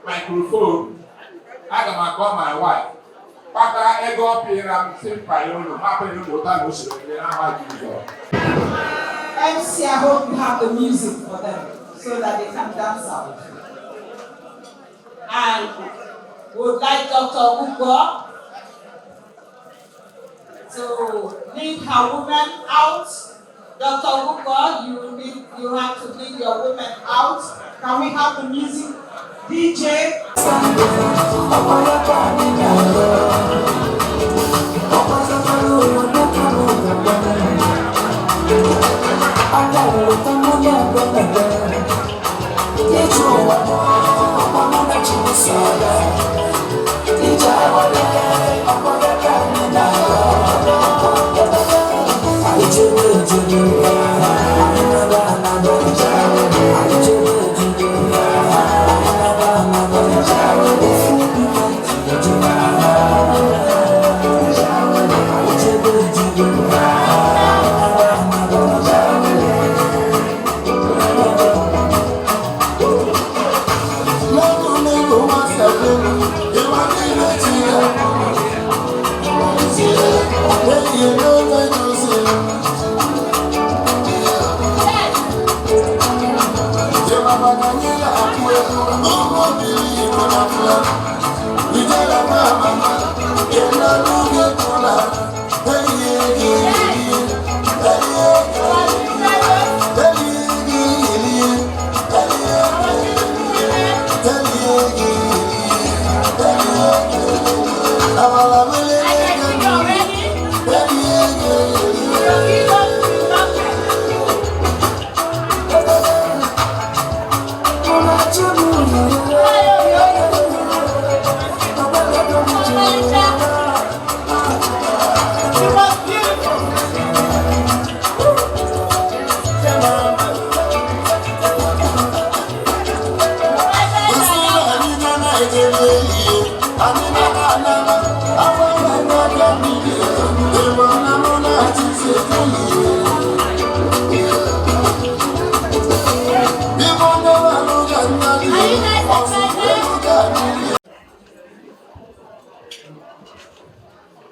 microphone, I can call my wife. Pata ego up here and say, Payono, Papa, you know, MC, I hope you have the music for them, so that they can dance out. And we would like Dr. Ugo to lead her women out. Dr. Ugo, you have to lead your women out. Can we have the music? DJ.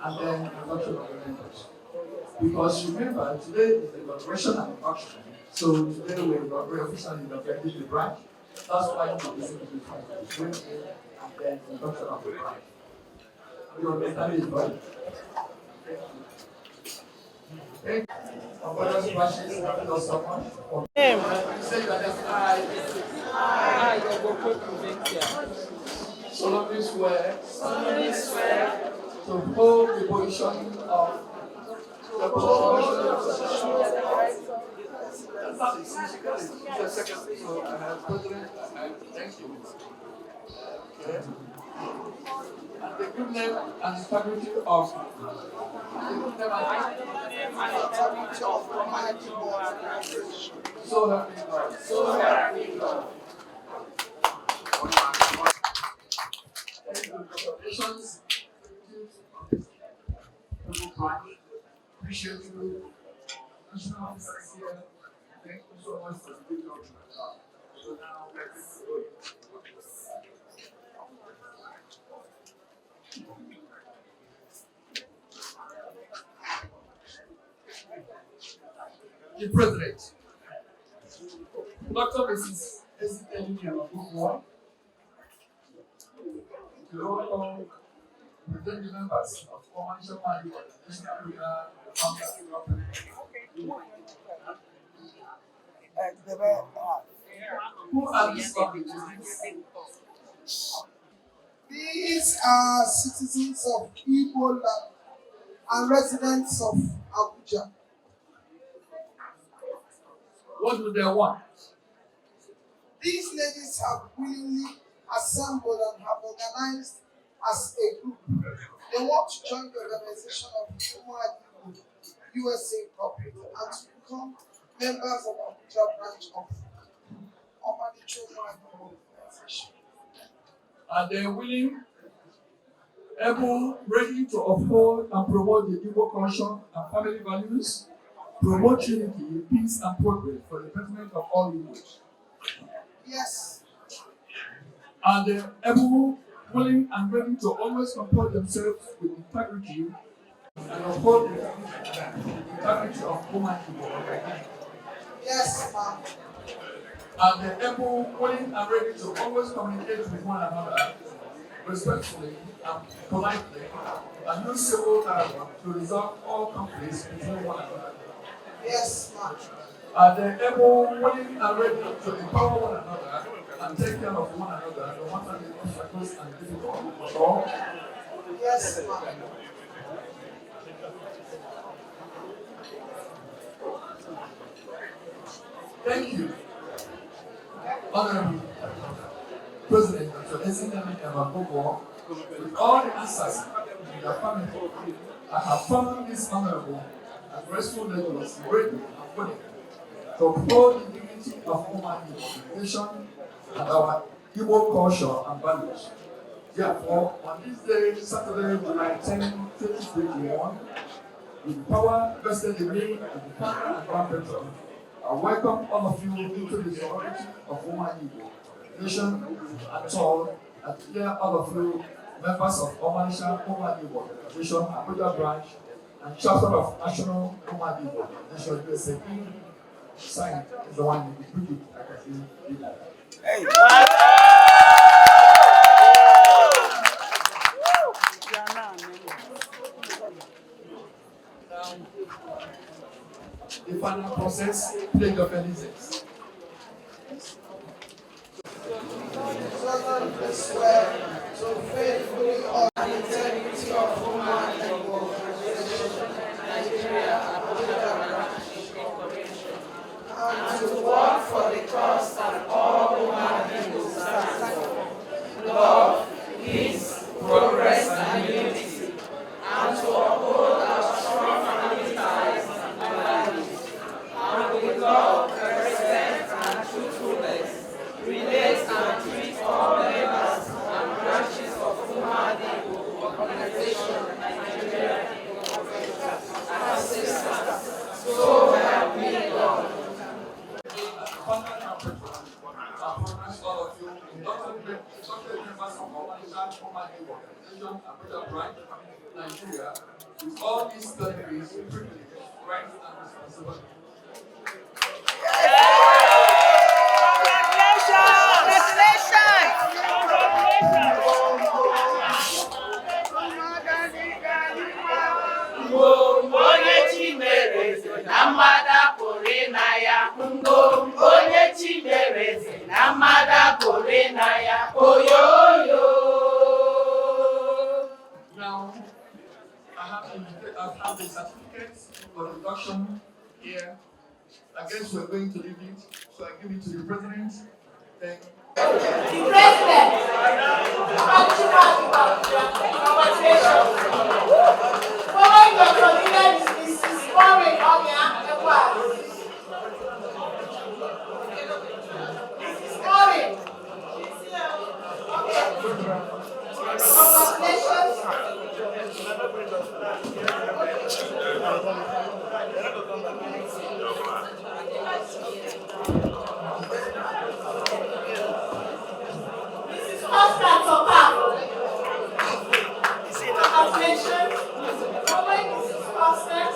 And then adoption of the members. Because remember, today is the inauguration and induction. So today we officially inaugurated the branch. That's why we basically bring in and then induction of the branch. You are mentally invited. Thank you. Our brothers and sisters, thank you so much. Say that I solemnly swear to hold the position of the President. Thank you. Okay. And the good name and integrity of so help me God. So help me God. Congratulations. Appreciate you. National officers here. Thank you so much for speaking up. So now let's go. The President, Dr. Mrs. Ezekiel Umuada, the local representative members of Commercial Money Organization Abuja, who are these organizations? These are citizens of Igbo land and residents of Abuja. What do they want? These ladies have willingly assembled and have organized as a group. They want to join the organization of Umuada USA Incorporated and to become members of Abuja branch of Umuada organization. Are they willing, able, ready to uphold and promote the Igbo culture and family values, promote unity, peace, and progress for the betterment of all Igbos? Yes. Are they able, willing, and ready to always comport themselves with integrity and uphold the integrity of human Igbo? Yes, ma'am. Are they able, willing, and ready to always communicate with one another respectfully and politely and use civil dialogue to resolve all conflicts between one another? Yes, ma'am. Are they able, willing, and ready to empower one another and take care of one another no matter the obstacles and difficulties? Or Yes, ma'am. thank you, Honorable President Dr. Ezinemi Emakobo, with all the answers in your family. I have found this honorable and graceful ladies ready and willing to uphold the dignity of human nation and our Igbo culture and values. Therefore, on this day, Saturday, July 10, 2021, with the power vested in me as the founder and grand patron, I welcome all of you into the sorority of Woman Igbo Nation at all, and here all of you members of Omanisha Woman Igbo Nation Abuja branch and chapter of National Woman Igbo Nation USA. Signed is the one in the British Academy. Hey! The final process, pledge of allegiance. solemnly swear to faithfully honor the integrity of human Igbo Nigeria, Abuja branch, and to work for the cause that all human Igbos stand for: love, peace, progress, and unity, and to uphold our strong family ties and values, and with love, respect, and truthfulness, relate and treat all members and branches of Umuada Organization Nigeria as sisters. So help me God. All of you, inducted members of Omanisha Woman Organization Abuja branch, Nigeria, with all these benefits, privileges, rights, and responsibilities. Onye Chineke certificate of induction here. I guess we're going to leave it, so I give it to the president. Then The president, congratulations. Following Dr. Leader is scoring on the Equal. This is scoring. Okay. Congratulations. Constant Oka. Congratulations. Following Mrs. Constant,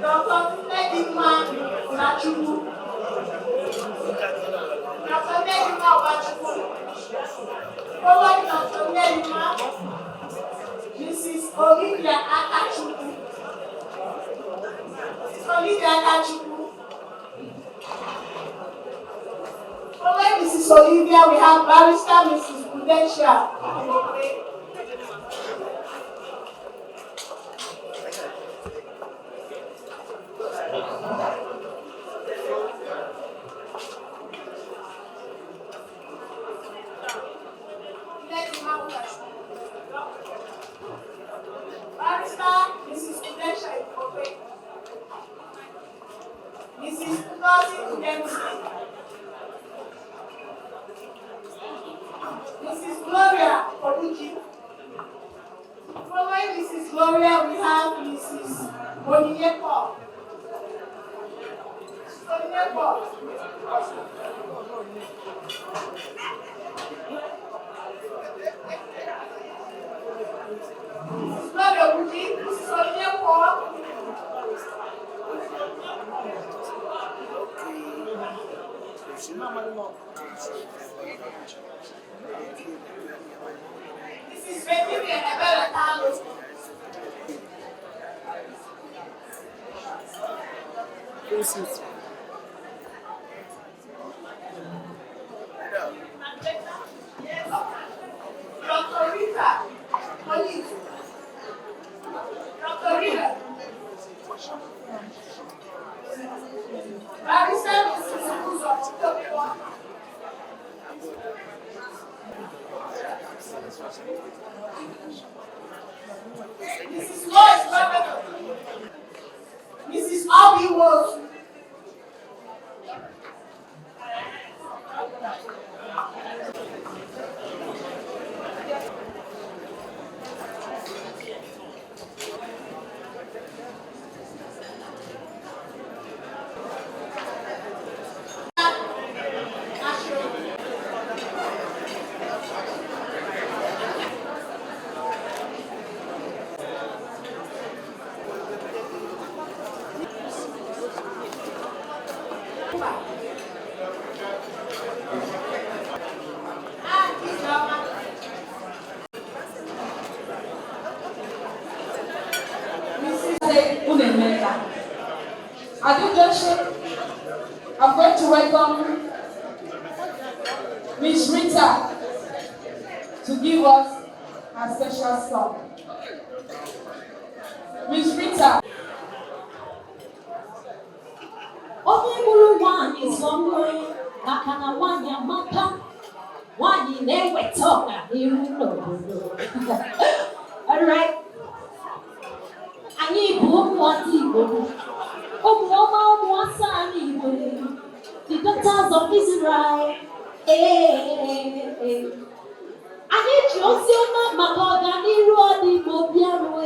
Dr. Nedima Nachuku. Dr. Nedima Nachuku. Following Dr. Nedima, Mrs. Olivia Akachuku. Olivia Akachuku. Following Mrs. Olivia, we have Barrister Mrs. Prudential. Barrister Mrs. Prudential. Mrs. Ngozi Udemsi. Mrs. Gloria Obuji. Following Mrs. Gloria, we have Mrs. Oniyepo. Oniyepo. Mrs. Gloria Obuji, Mrs. Oniyepo. This is Benjamin Ebele Talo. Dr. Rita, police. Dr. Rita. Barrister Mrs. Uzo. Mrs. Lois Babado. Mrs. Obi Wolf. I'm going to welcome Miss Rita to give us a special song. Miss Rita. Onye mụrụ nwanyị somewhere maka na nwanyị amaka nwanyị na-eweta ọganihu n'obodo. Alright. Anyị bụ ụmụ ndị Igbo. Ụmụ ọma ụmụ asaa n'Igbo. The daughters of Israel. Anyị ji ozi ọma maka ọganihu ọdịmma bịaruo.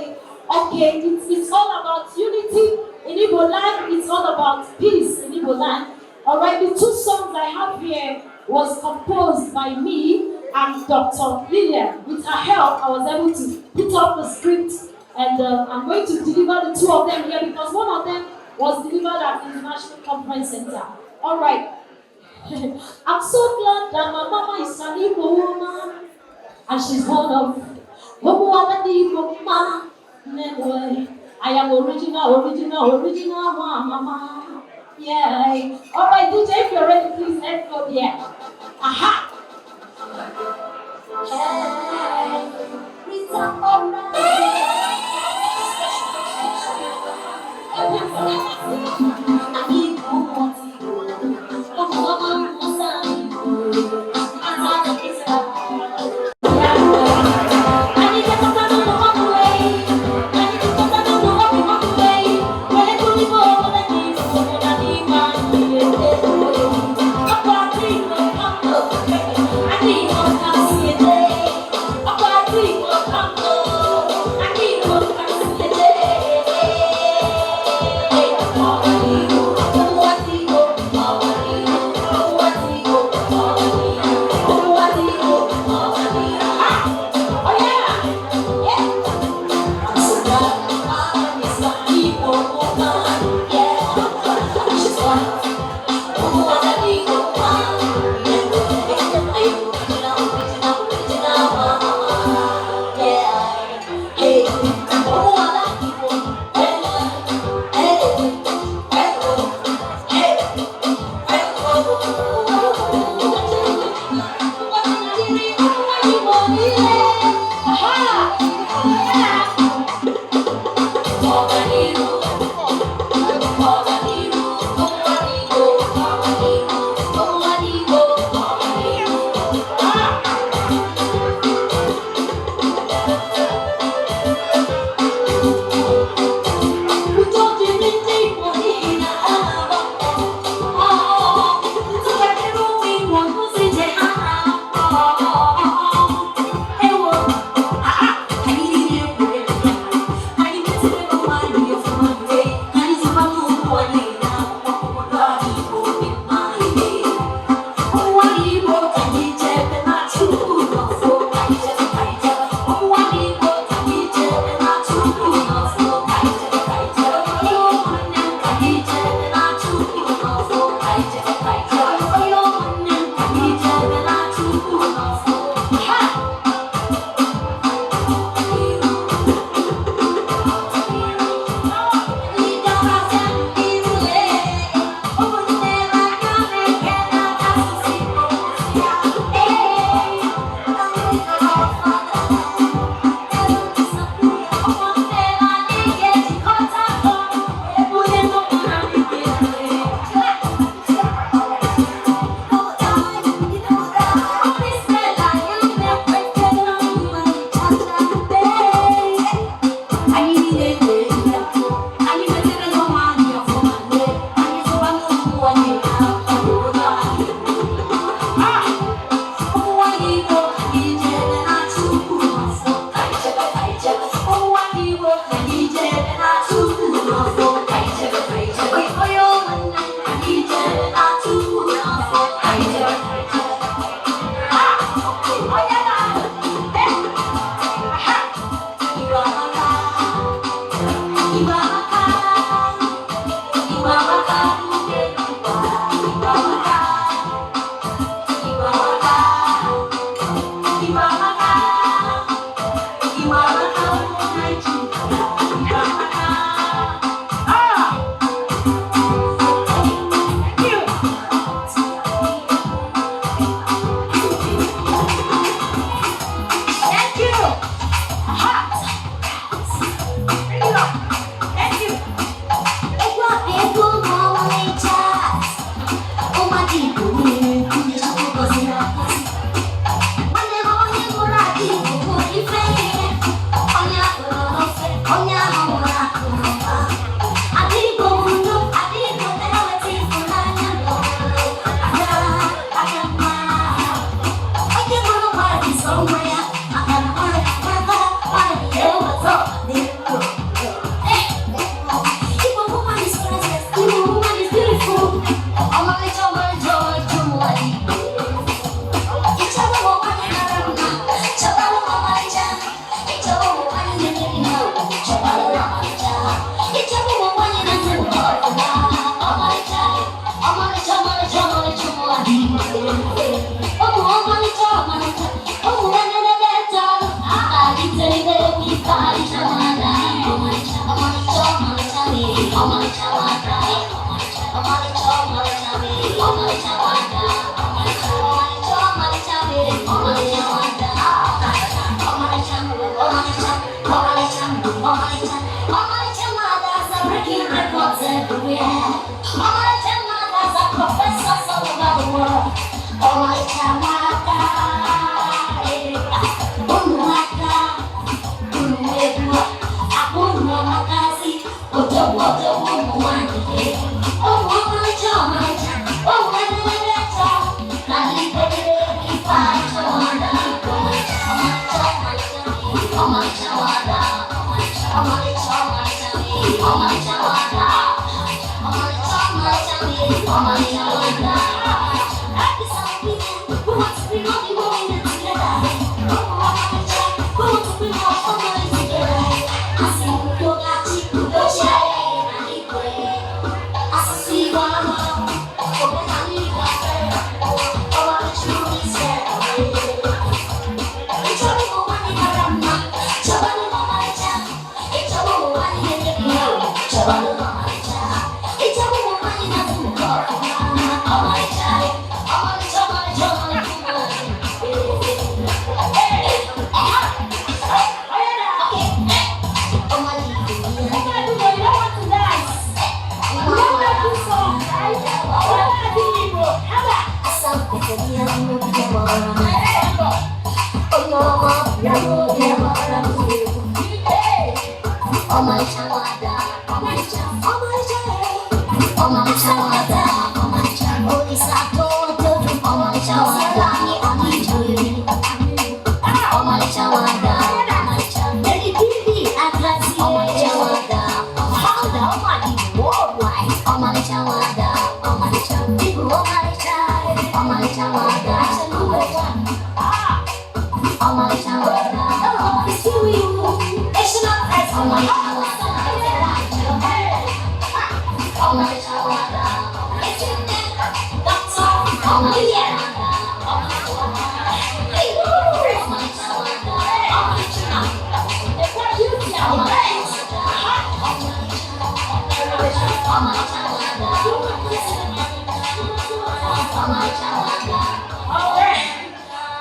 Okay, it's all about unity in Igbo land. It's all about peace in Igbo land. Alright, the two songs I have here was composed by me and Dr. Lillian. With her help, I was able to put up the script, and I'm going to deliver the two of them here because one of them was delivered at the International Conference Center. Alright. I'm so glad that my mama is an Igbo woman, and she's one of Umuada Igbo woman. I am original mama. Yeah. Alright, DJ, if you're ready, please let's go there. Aha! Hey, Rita, alright.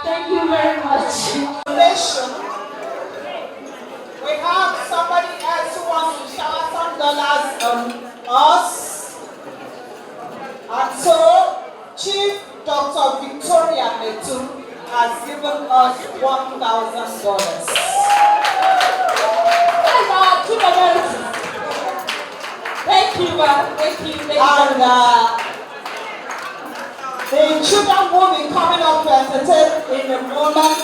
Thank you very much. We have somebody else who wants to shower some dollars on us. And so, Chief Dr. Victoria Metu has given us $1,000. Thank you, ma'am. Thank you. And the children will be coming up to entertain in a moment.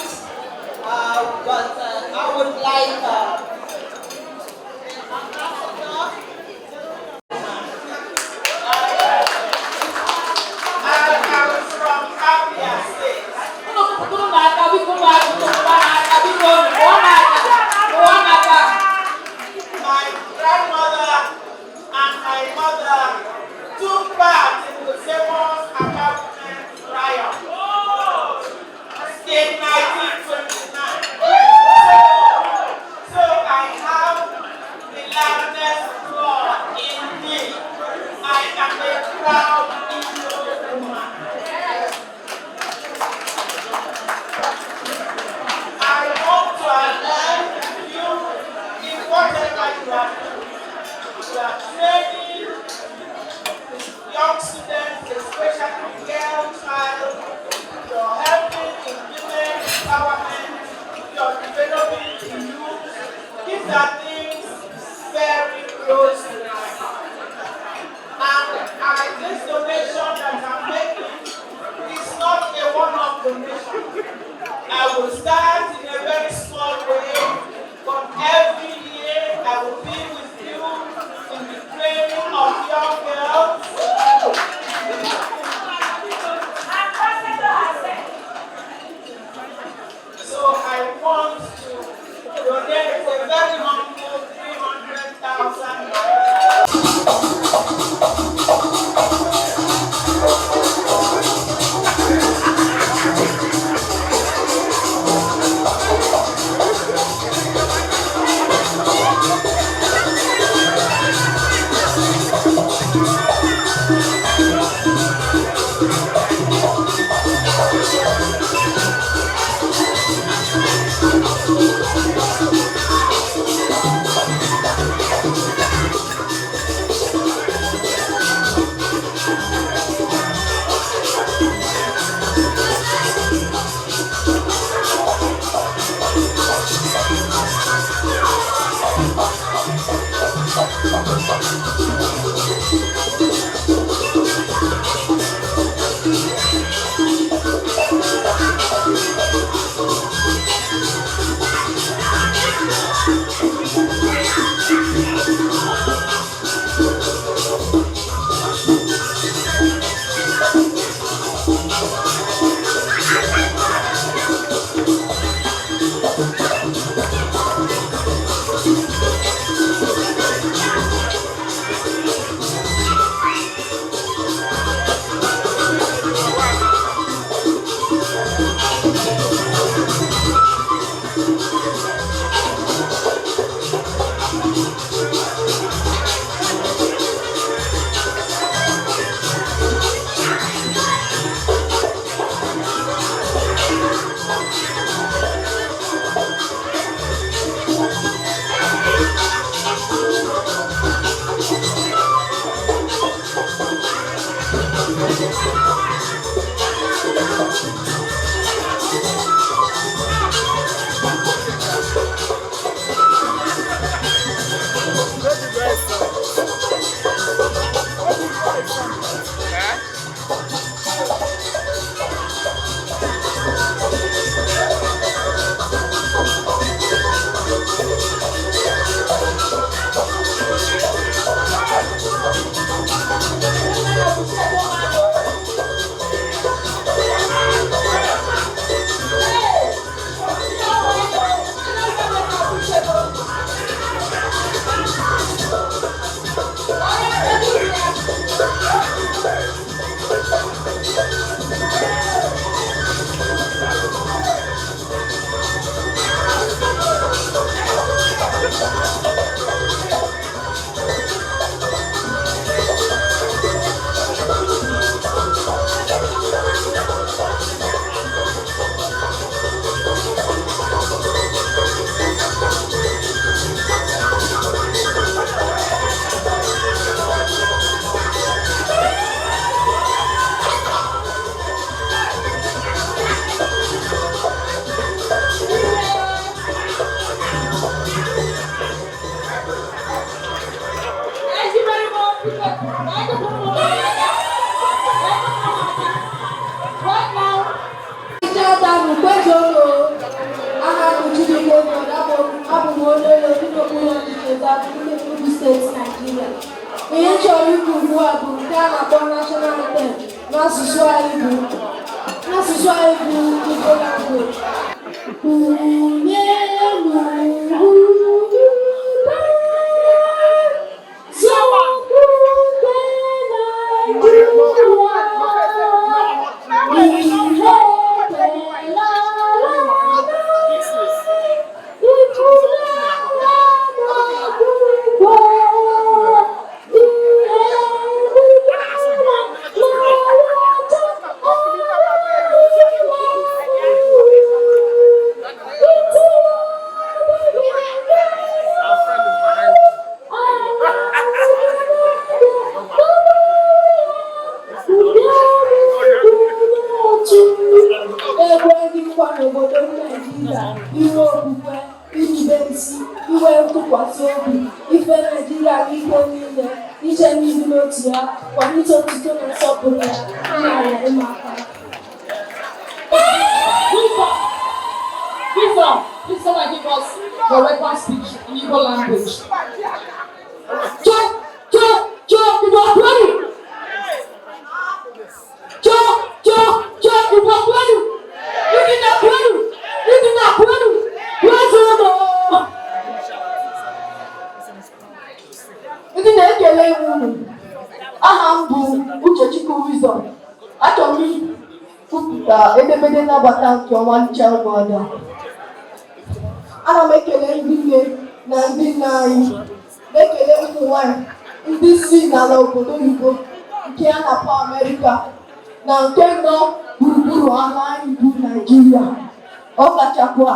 But I would like My grandmother and my mother took part in the famous apartment riot in 1929. So I have the loudness blood in me. I am a proud Igbo woman. I want to alert you in whatever you are doing. You are training young students, especially girl child. You're helping in women empowerment. You're developing the youth. These are things very close to my heart. And this donation that I'm making is not a one-off donation. I will start in a very small way, but every year I will be with you in the training of young girls. So I want to donate a very humble 300,000 Ihe chọrọ ikwu ugbu a bụ nke a na-akpọ national anthem n'asụsụ anyị bụ Igbo language. Please come and give us your welcome speech in Igbo language. Ndị na-ekele unu, aha m bụ Uchechukwu Wisdom. Achọrọ m ikwupụta edemede nnabata nke ọmalịcha Umuada. Ana m ekele ndị nne na ndị nna anyị, na-ekele ụmụ nwanyị ndị si n'ala obodo oyibo nke a na-akpọ Amerịka na nke nọ gburugburu ala anyị bụ Naịjirịa. Ọ kachakwa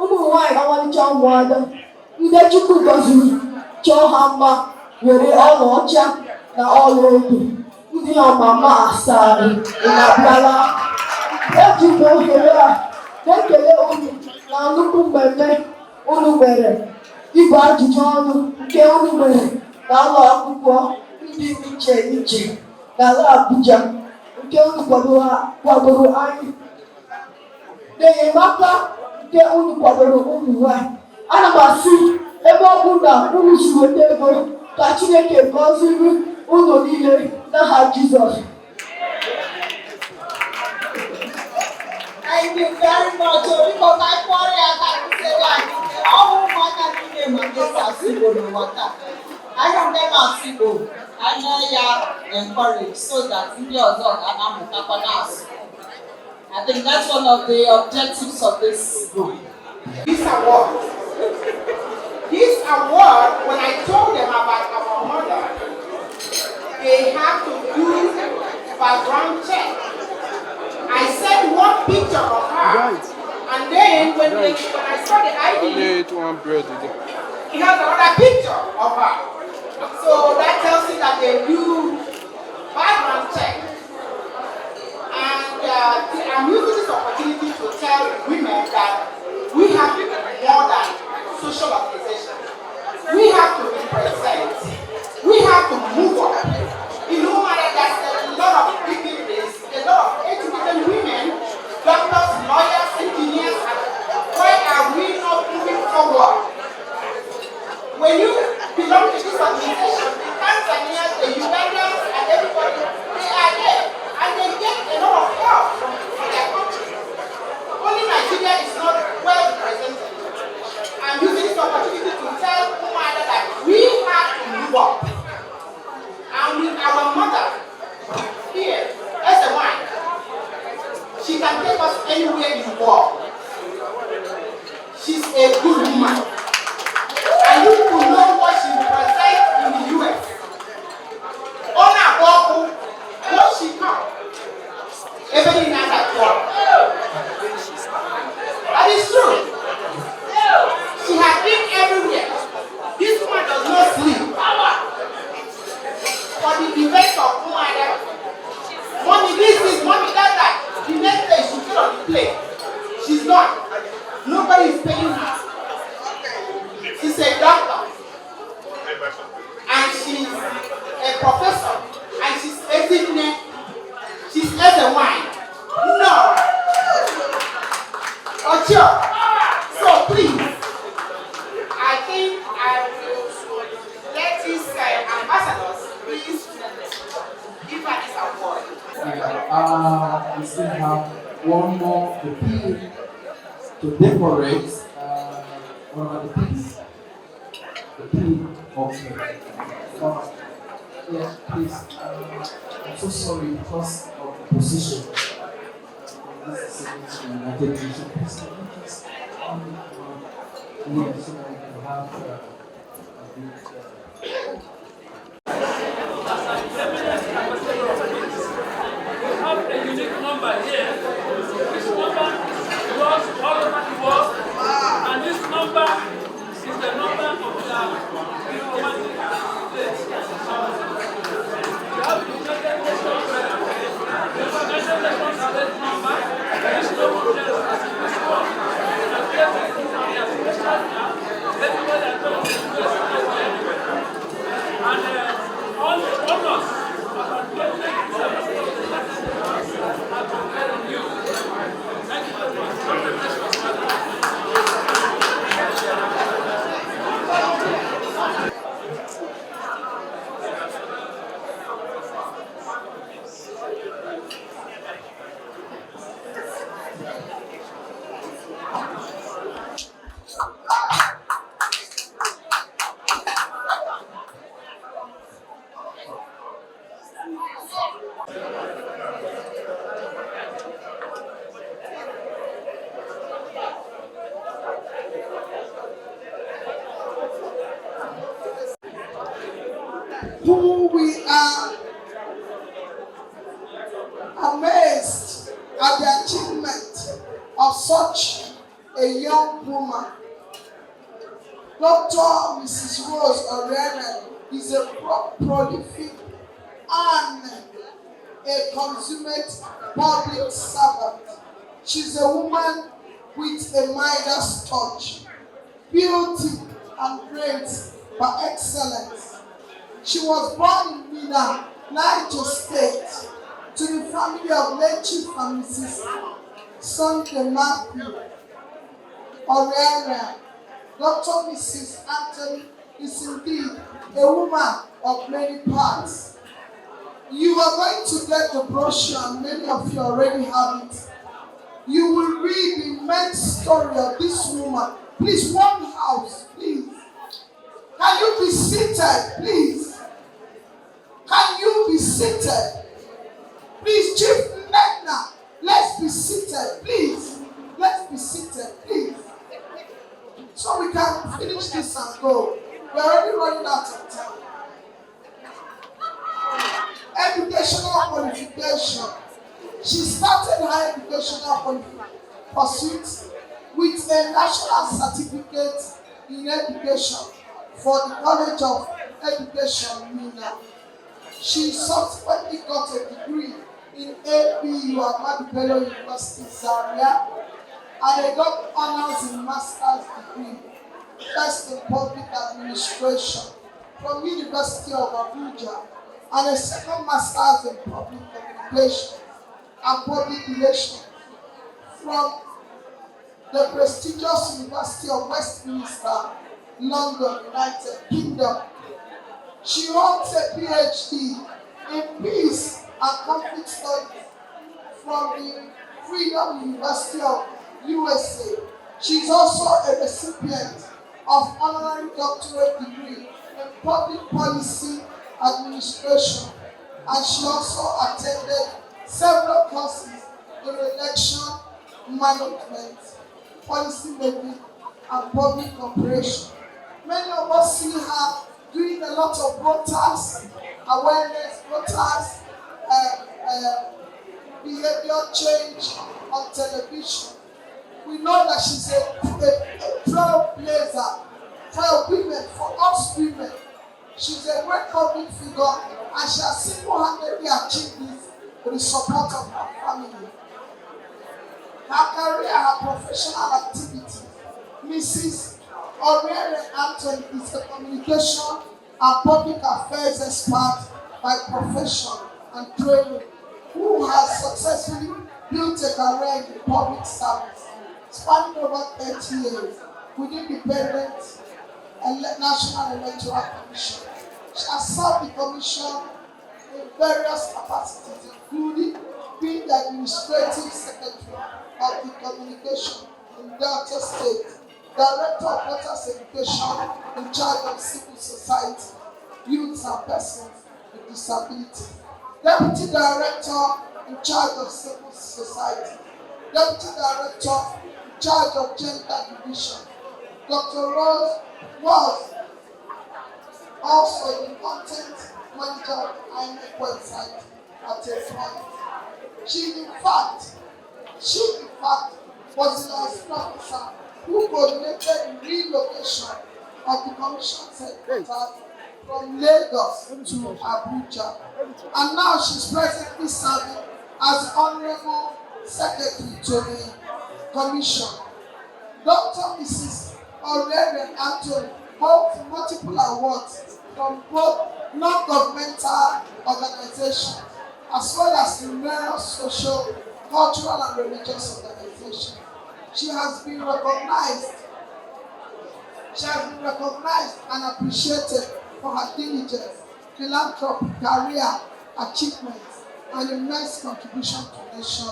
ụmụ nwanyị ọmalịcha Umuada ndị Chukwu gọziri chọọ ha mma were ọlaọcha na ọlaedo ndị ọmama asaa na-abịala. Eji m ohere a na-ekele unu na nnukwu mmemme unu mere igwe ajụjụ ọnụ nke unu mere na ụlọ akwụkwọ ndị iche iche n'ala Abuja nke unu kwadoro anyị n'enyemaka nke unu kwadoro ụmụ nwanyị. Ana m asị ebe ọ bụ na unu si weta ego ka Chineke gọziri unu niile n'aha Jizọs. Thank you very much. Because I worry about say that all women are doing my Igbo no waka. I don't them as Igbo. I know you encouraged so that in your dog and I'm I think that's one of the objectives of this group. This award, when I told them about our mother, they have to do background check. I sent one picture of her, and then when I saw the ID, he has another picture of her. So that tells you that they do background check. And I'm using this opportunity to tell women that we have to be more than social organization. We have to represent. We have to move on. In Umuada, there's a lot of dignitaries, a lot of educated women, doctors, lawyers, engineers, and why are we not moving forward? When you belong to this organization, the Tanzania, the Ugandans, and everybody, they are there, and they get a lot of help from their country. Only Nigeria is not well represented. I'm using this opportunity to tell Umuada that we have to move up. And with our mother here, as a wife, she can take us anywhere in the world. She's a good woman. And you need to know what she represents in the US. On her bubble, when she comes, everything has at work. That is true. She has been everywhere. This woman does not sleep. For the event of Umuada, mommy this is, mommy that. The next day she's still on the plane. She's not. Nobody is paying her. She's a doctor. And she's a professor please give her this award. We still have one more appeal to decorate one of the piece. The pin of yeah, please. I'm so sorry because of the position. This is a United Nations. Please, can you just leave so that we can have a good. A unique number here. This number was all over the world, and this number is the number of the diplomatic states. We have the United Nations state number. This number is this one. Everybody has got the US anywhere. And all the honors about who we are amazed at the achievement of such a young woman. Dr. Mrs. Rose Orere is a prolific and a consummate public servant. She's a woman with a Midas touch, beauty and grace by excellence. She was born in Mina, Niger State, to the family of late Chief and Mrs. Sunday Matthew Orere. Dr. Mrs. Anthony is indeed a woman of many parts. You are going to get the brochure, and many of you already have it. You will read the immense story of this woman. Please, one house, please. Can you be seated, please? Can you be seated? Please, Chief Megna, let's be seated, please. Let's be seated, please. So we can finish this and go. We're already running out of time. Educational qualification. She started her educational pursuits with a national certificate in education for the College of Education, Mina. She subsequently got a degree in ABU Ahmadu Bello University, Zaria, and a got honors in master's degree, first in public administration from University of Abuja, and a second master's in public communication and public relations from the prestigious University of Westminster, London, United Kingdom. She holds a PhD in peace and conflict studies from the Freedom University of USA. She is also a recipient of honorary doctorate degree in public policy administration, and she also attended several courses in election management, policy making, and public cooperation. Many of us see her doing a lot of protests, awareness protests, behavior change on television. We know that she's a trailblazer for women, for us women. She's a great public figure, and she has single-handedly achieved this with the support of her family. Her career, her professional activity. Mrs. Orere Anthony is a communication and public affairs expert by profession and training, who has successfully built a career in the public service, spanning over 30 years with independent National Electoral Commission. She has served the commission in various capacities, including being the administrative secretary of the communication in Delta State, director of waters education in charge of civil society, youths and persons with disability, deputy director in charge of civil society, deputy director in charge of gender division. Dr. Rose was also the content manager of the INEC website at a point. She in fact was the liaison officer who coordinated the relocation of the commission's headquarters from Lagos to Abuja. And now she's presently serving as Honorable Secretary to the Commission. Dr. Mrs. Aurelian Anthony holds multiple awards from both non-governmental organizations as well as numerous social, cultural, and religious organizations. She has been recognized and appreciated for her diligence, philanthropy, career achievements, and immense contribution to nation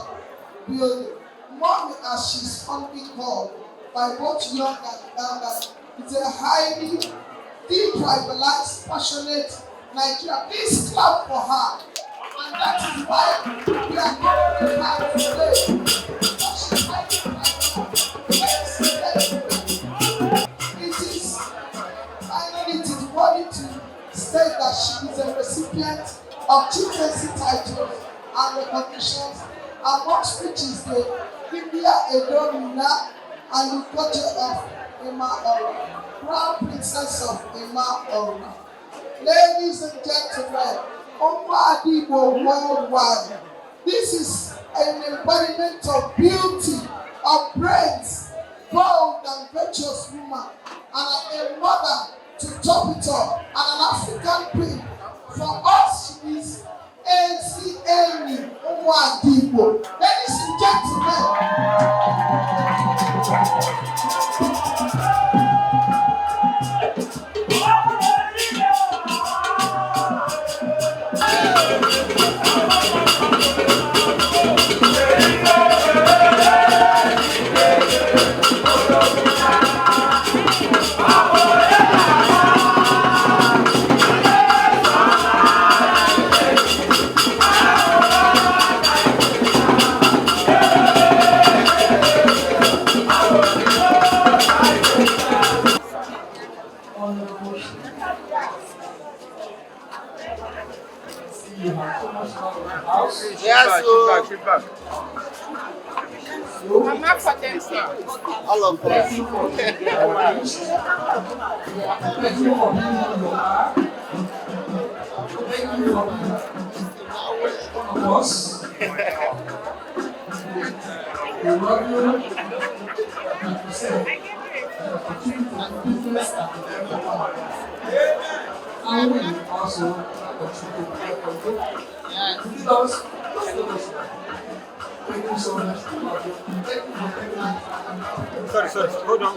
building. Mommy, as she's fondly called by both young and elder, is a highly detribalized, passionate Nigeria. Please clap for her. And that is why we are honoring her today. It is worthy to state that she is a recipient of chieftaincy titles and recognitions, amongst which is the India Edomina and the daughter of Emma Ora, Crown Princess of Emma Ora. Ladies and gentlemen, Umuada Igbo worldwide, this is an embodiment of beauty, of brains, bold and virtuous woman, and a mother to top it up, and an African queen. For us, she is ACNE Umuada Igbo. Ladies and gentlemen, She's back. I'm not for them, sir. All of them. thank you for being on your heart. Thank you for being one of us. We love you. Like you said, the opportunity and business and and we also contribute to the Thank you so much. Sorry. Hold on.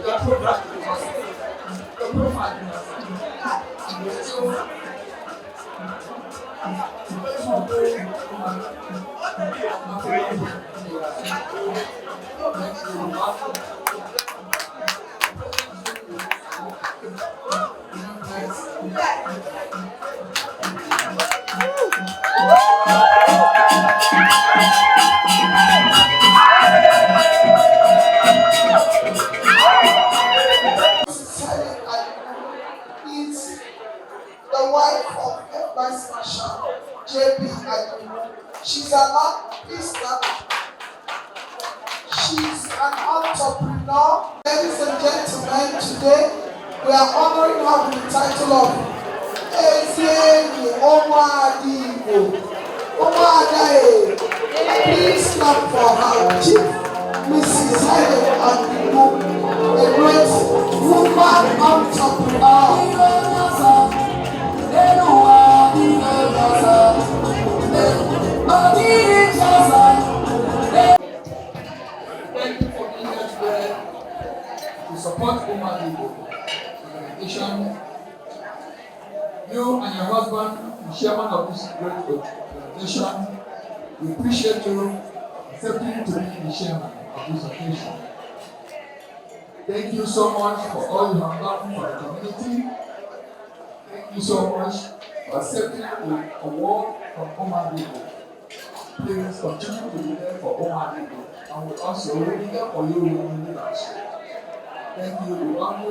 She's an entrepreneur. Ladies and gentlemen, today we are honoring her with the title of Umuada Igbo. Umuada. Please clap for her. Chief Mrs. Helen Abuja, a great woman entrepreneur. Thank you for being here today to support Umuada Igbo. In addition, you and your the chairman of this great organization. We appreciate you accepting to be the chairman of this occasion. Thank you so much for all you have done for the community. Thank you so much for accepting the award from Umuada. Please continue to be there for Umuada, and we also will be there for you in the leadership. Thank you, Umuada.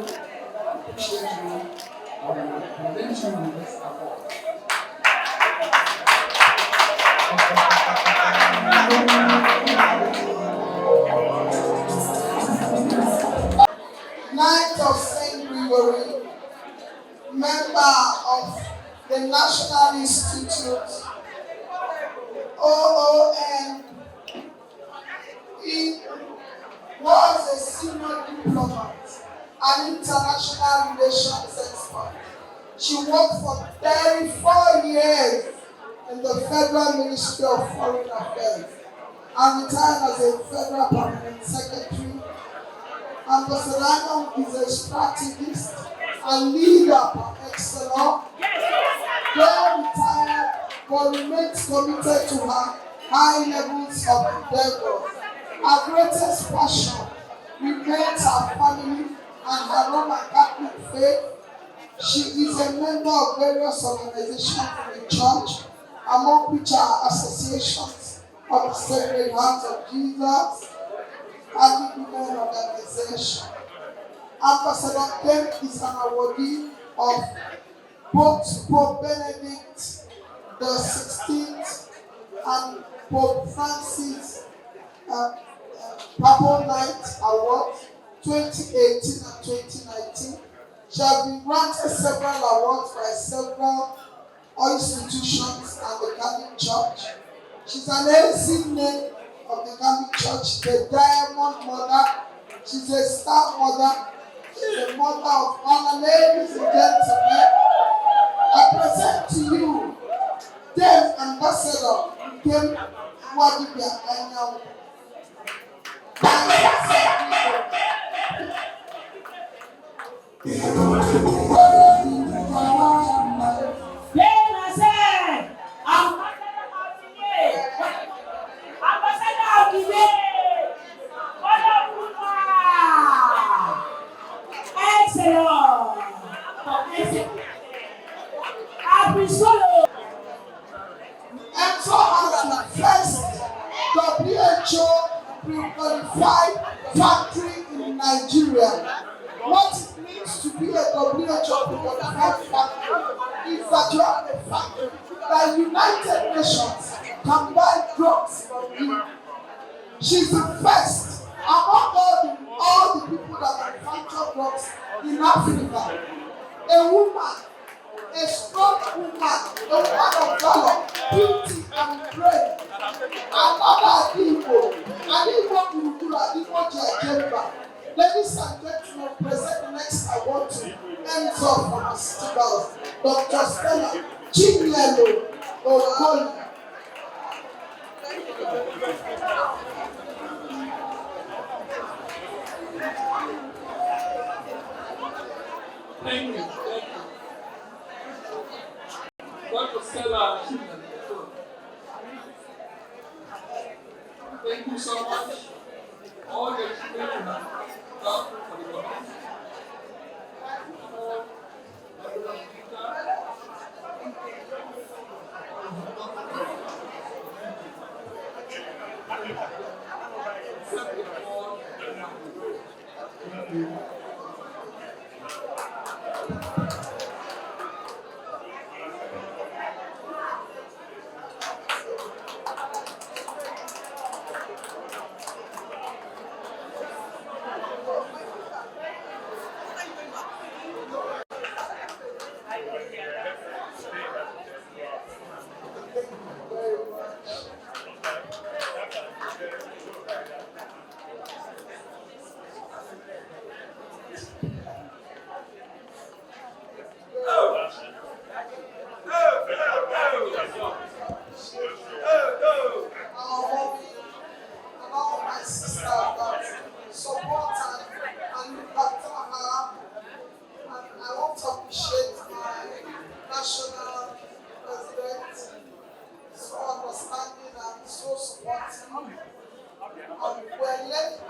Appreciate you, and we will present you with this award. Knight of St. Gregory, member of the National Institute, OON. He was a senior diplomat and international relations expert. She worked for 34 years in the Federal Ministry of Foreign Affairs and retired as a Federal Permanent Secretary. Ambassador is a strategist and leader par excellence. Though retired, but remains committed to her high levels of endeavor. Her greatest passion remains her family and her Roman Catholic faith. She is a member of various organizations in the church, among which are associations of the Sacred Heart of Jesus, Catholic Women Organization. Ambassador Ken is an awardee of both Pope Benedict the 16th and Pope Francis Papal Knight Award 2018 and 2019. She has been granted several awards by several institutions and the Catholic Church. She's an LC name of the Catholic Church, the Diamond Mother. She's a star mother. She's a mother of honor. Ladies and gentlemen, I present to you then Ambassador Ken Wadibia Anyao. WHO pre-qualified factory in Nigeria. What it means to be a WHO pre-qualified factory is that you have a factory that United Nations can buy drugs from you. She's the first among all the people that manufacture drugs in Africa. A woman, a strong woman, a woman of valor, beauty and brain. Another Igbo, an Igbo Gurugura, Igbo Jajemba. Ladies and gentlemen, present the next award to Enzo Pharmaceuticals, Dr. Stella Chinelo Ogoli. Thank you. Dr. Stella Chinelo. Thank you so much. All the children have done for the community. Thank you.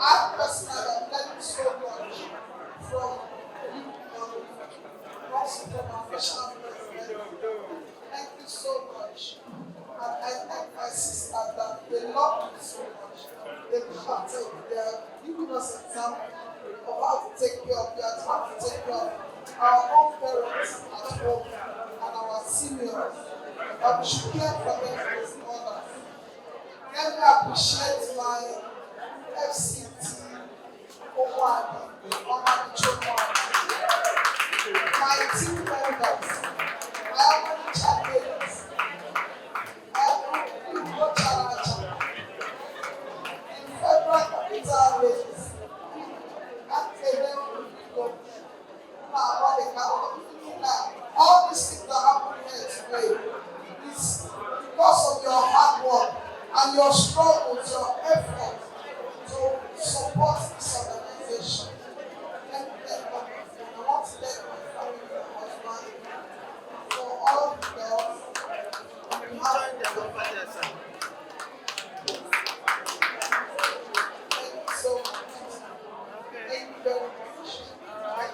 I personally am learning so much from you, also from our official president. Thank you so much. And I thank my sister that they love me so much. They are giving us an example of how to take care of that, how to take care of our own parents at home and our seniors. But we should care for them as others. Let me appreciate my FCT Umuada, my team members, my other champions, Igbo Characha, in federal capital races, all these things that happen here today is because of your hard work and your struggles, your effort to support this organization. Let me thank God. I want to thank my family, my husband, for all the girls. On behalf of the government. Thank you so much. Thank you very much. And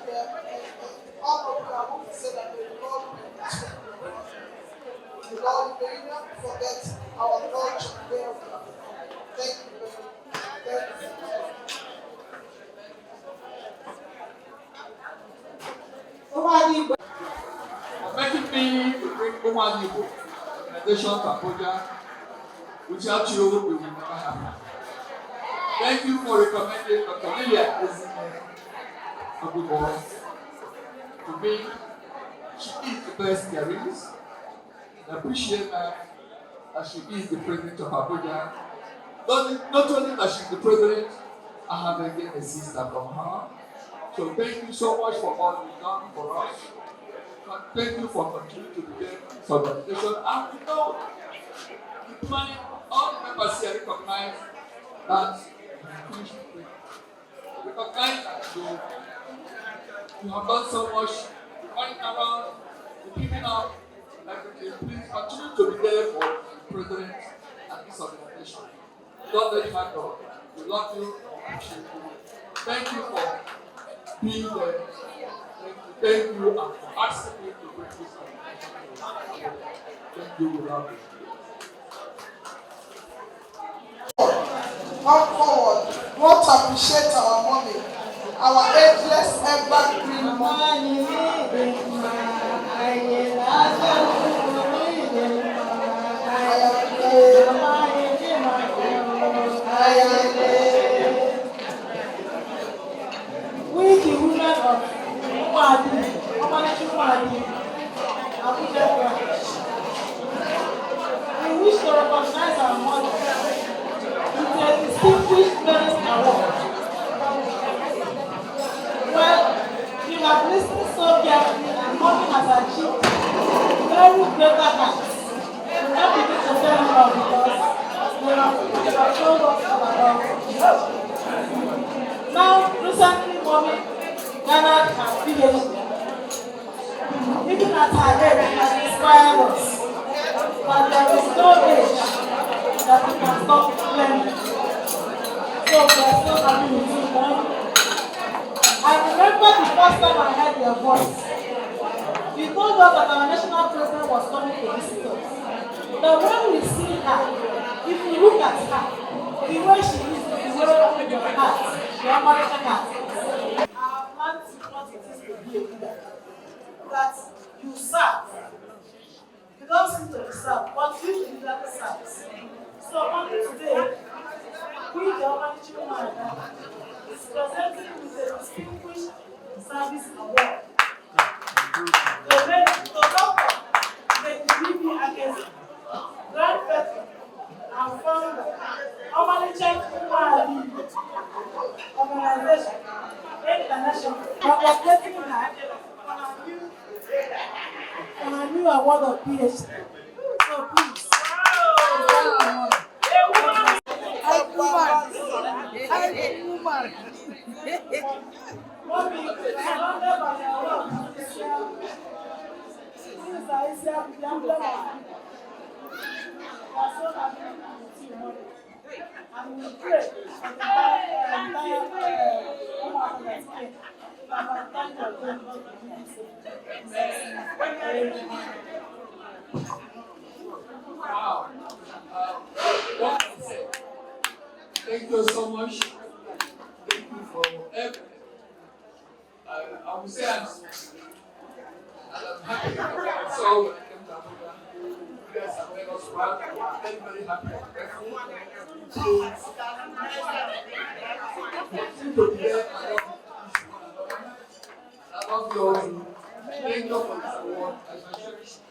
all of you, I want to say that the Lord will be with you. The Lord will not forget our culture there. Thank you very much. Thank you. For making me to bring Umuada organization to Abuja. Without you, we will never happen. Thank you for recommending Dr. Lilia Abuja to me. She is the best there is. I appreciate that she is the president of Abuja. Not only that she's the president, I have again a sister from her. So thank you so much for all you've done for us. Thank you for continuing to be there in this organization. And we know the planning, all the members here recognize that recognize that you have done so much, running around, keeping up, everything. Please continue to be there for the president and this organization. Don't let my God. We love you. Appreciate you. Thank you for being there. Thank you and for asking me to bring this organization. Thank you. We love you. Come forward. We want to appreciate our mommy, our ageless evergreen mommy. We the women of Umuada, Abuja branch. We wish to recognize our mother with a distinguished merit award. Well, you have listened so carefully and mommy has achieved very greater heights. We don't begin to tell you all because they have told us all about it. Now, recently, mommy gathered her PhD. Even at her age, she has inspired us that there is no age that we can stop learning. So we are still happy with you, Mom. I remember the first time I heard your voice. You told us that our national president was coming to visit us. But when we see her, if you look at her, the way she is, the way of your heart, your American heart. Our plan is what it is to be a leader. That you serve. You don't seem to serve, but you the leader serves. So only today, we the Almighty Umuada is presenting with a distinguished service award. To Dr. Lady against Grand Veteran and founder Umuada Organization International. Congratulating her on a new award of PhD. So please. And we pray for the Wow. What can I say? Thank you so much. Thank you for everything. I would say I'm happy. So when I came to Abuja, you guys have made us proud. I'm very, very happy and grateful. So, continue to be there. I love you all. Thank you for this award. I cherish it.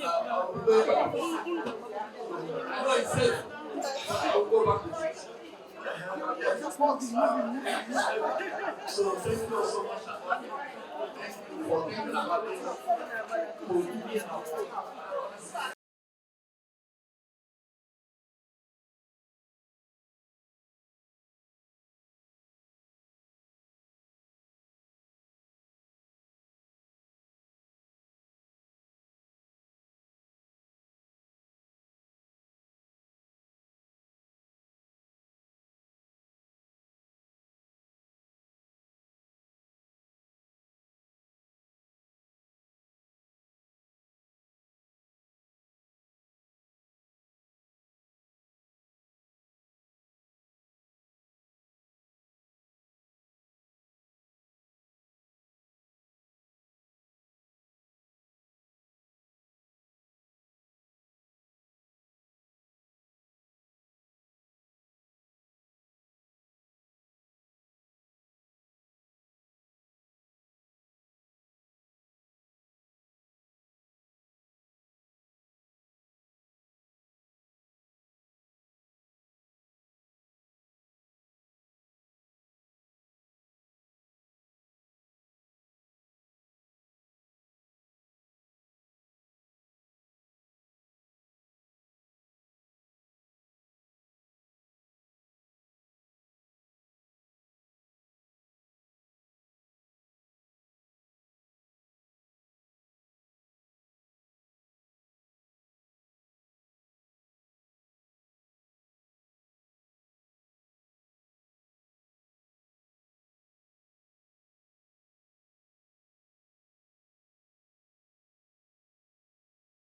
I'll be very happy. I know it's safe, but I'll go back to it. So thank you so much. Thank you for thinking about this.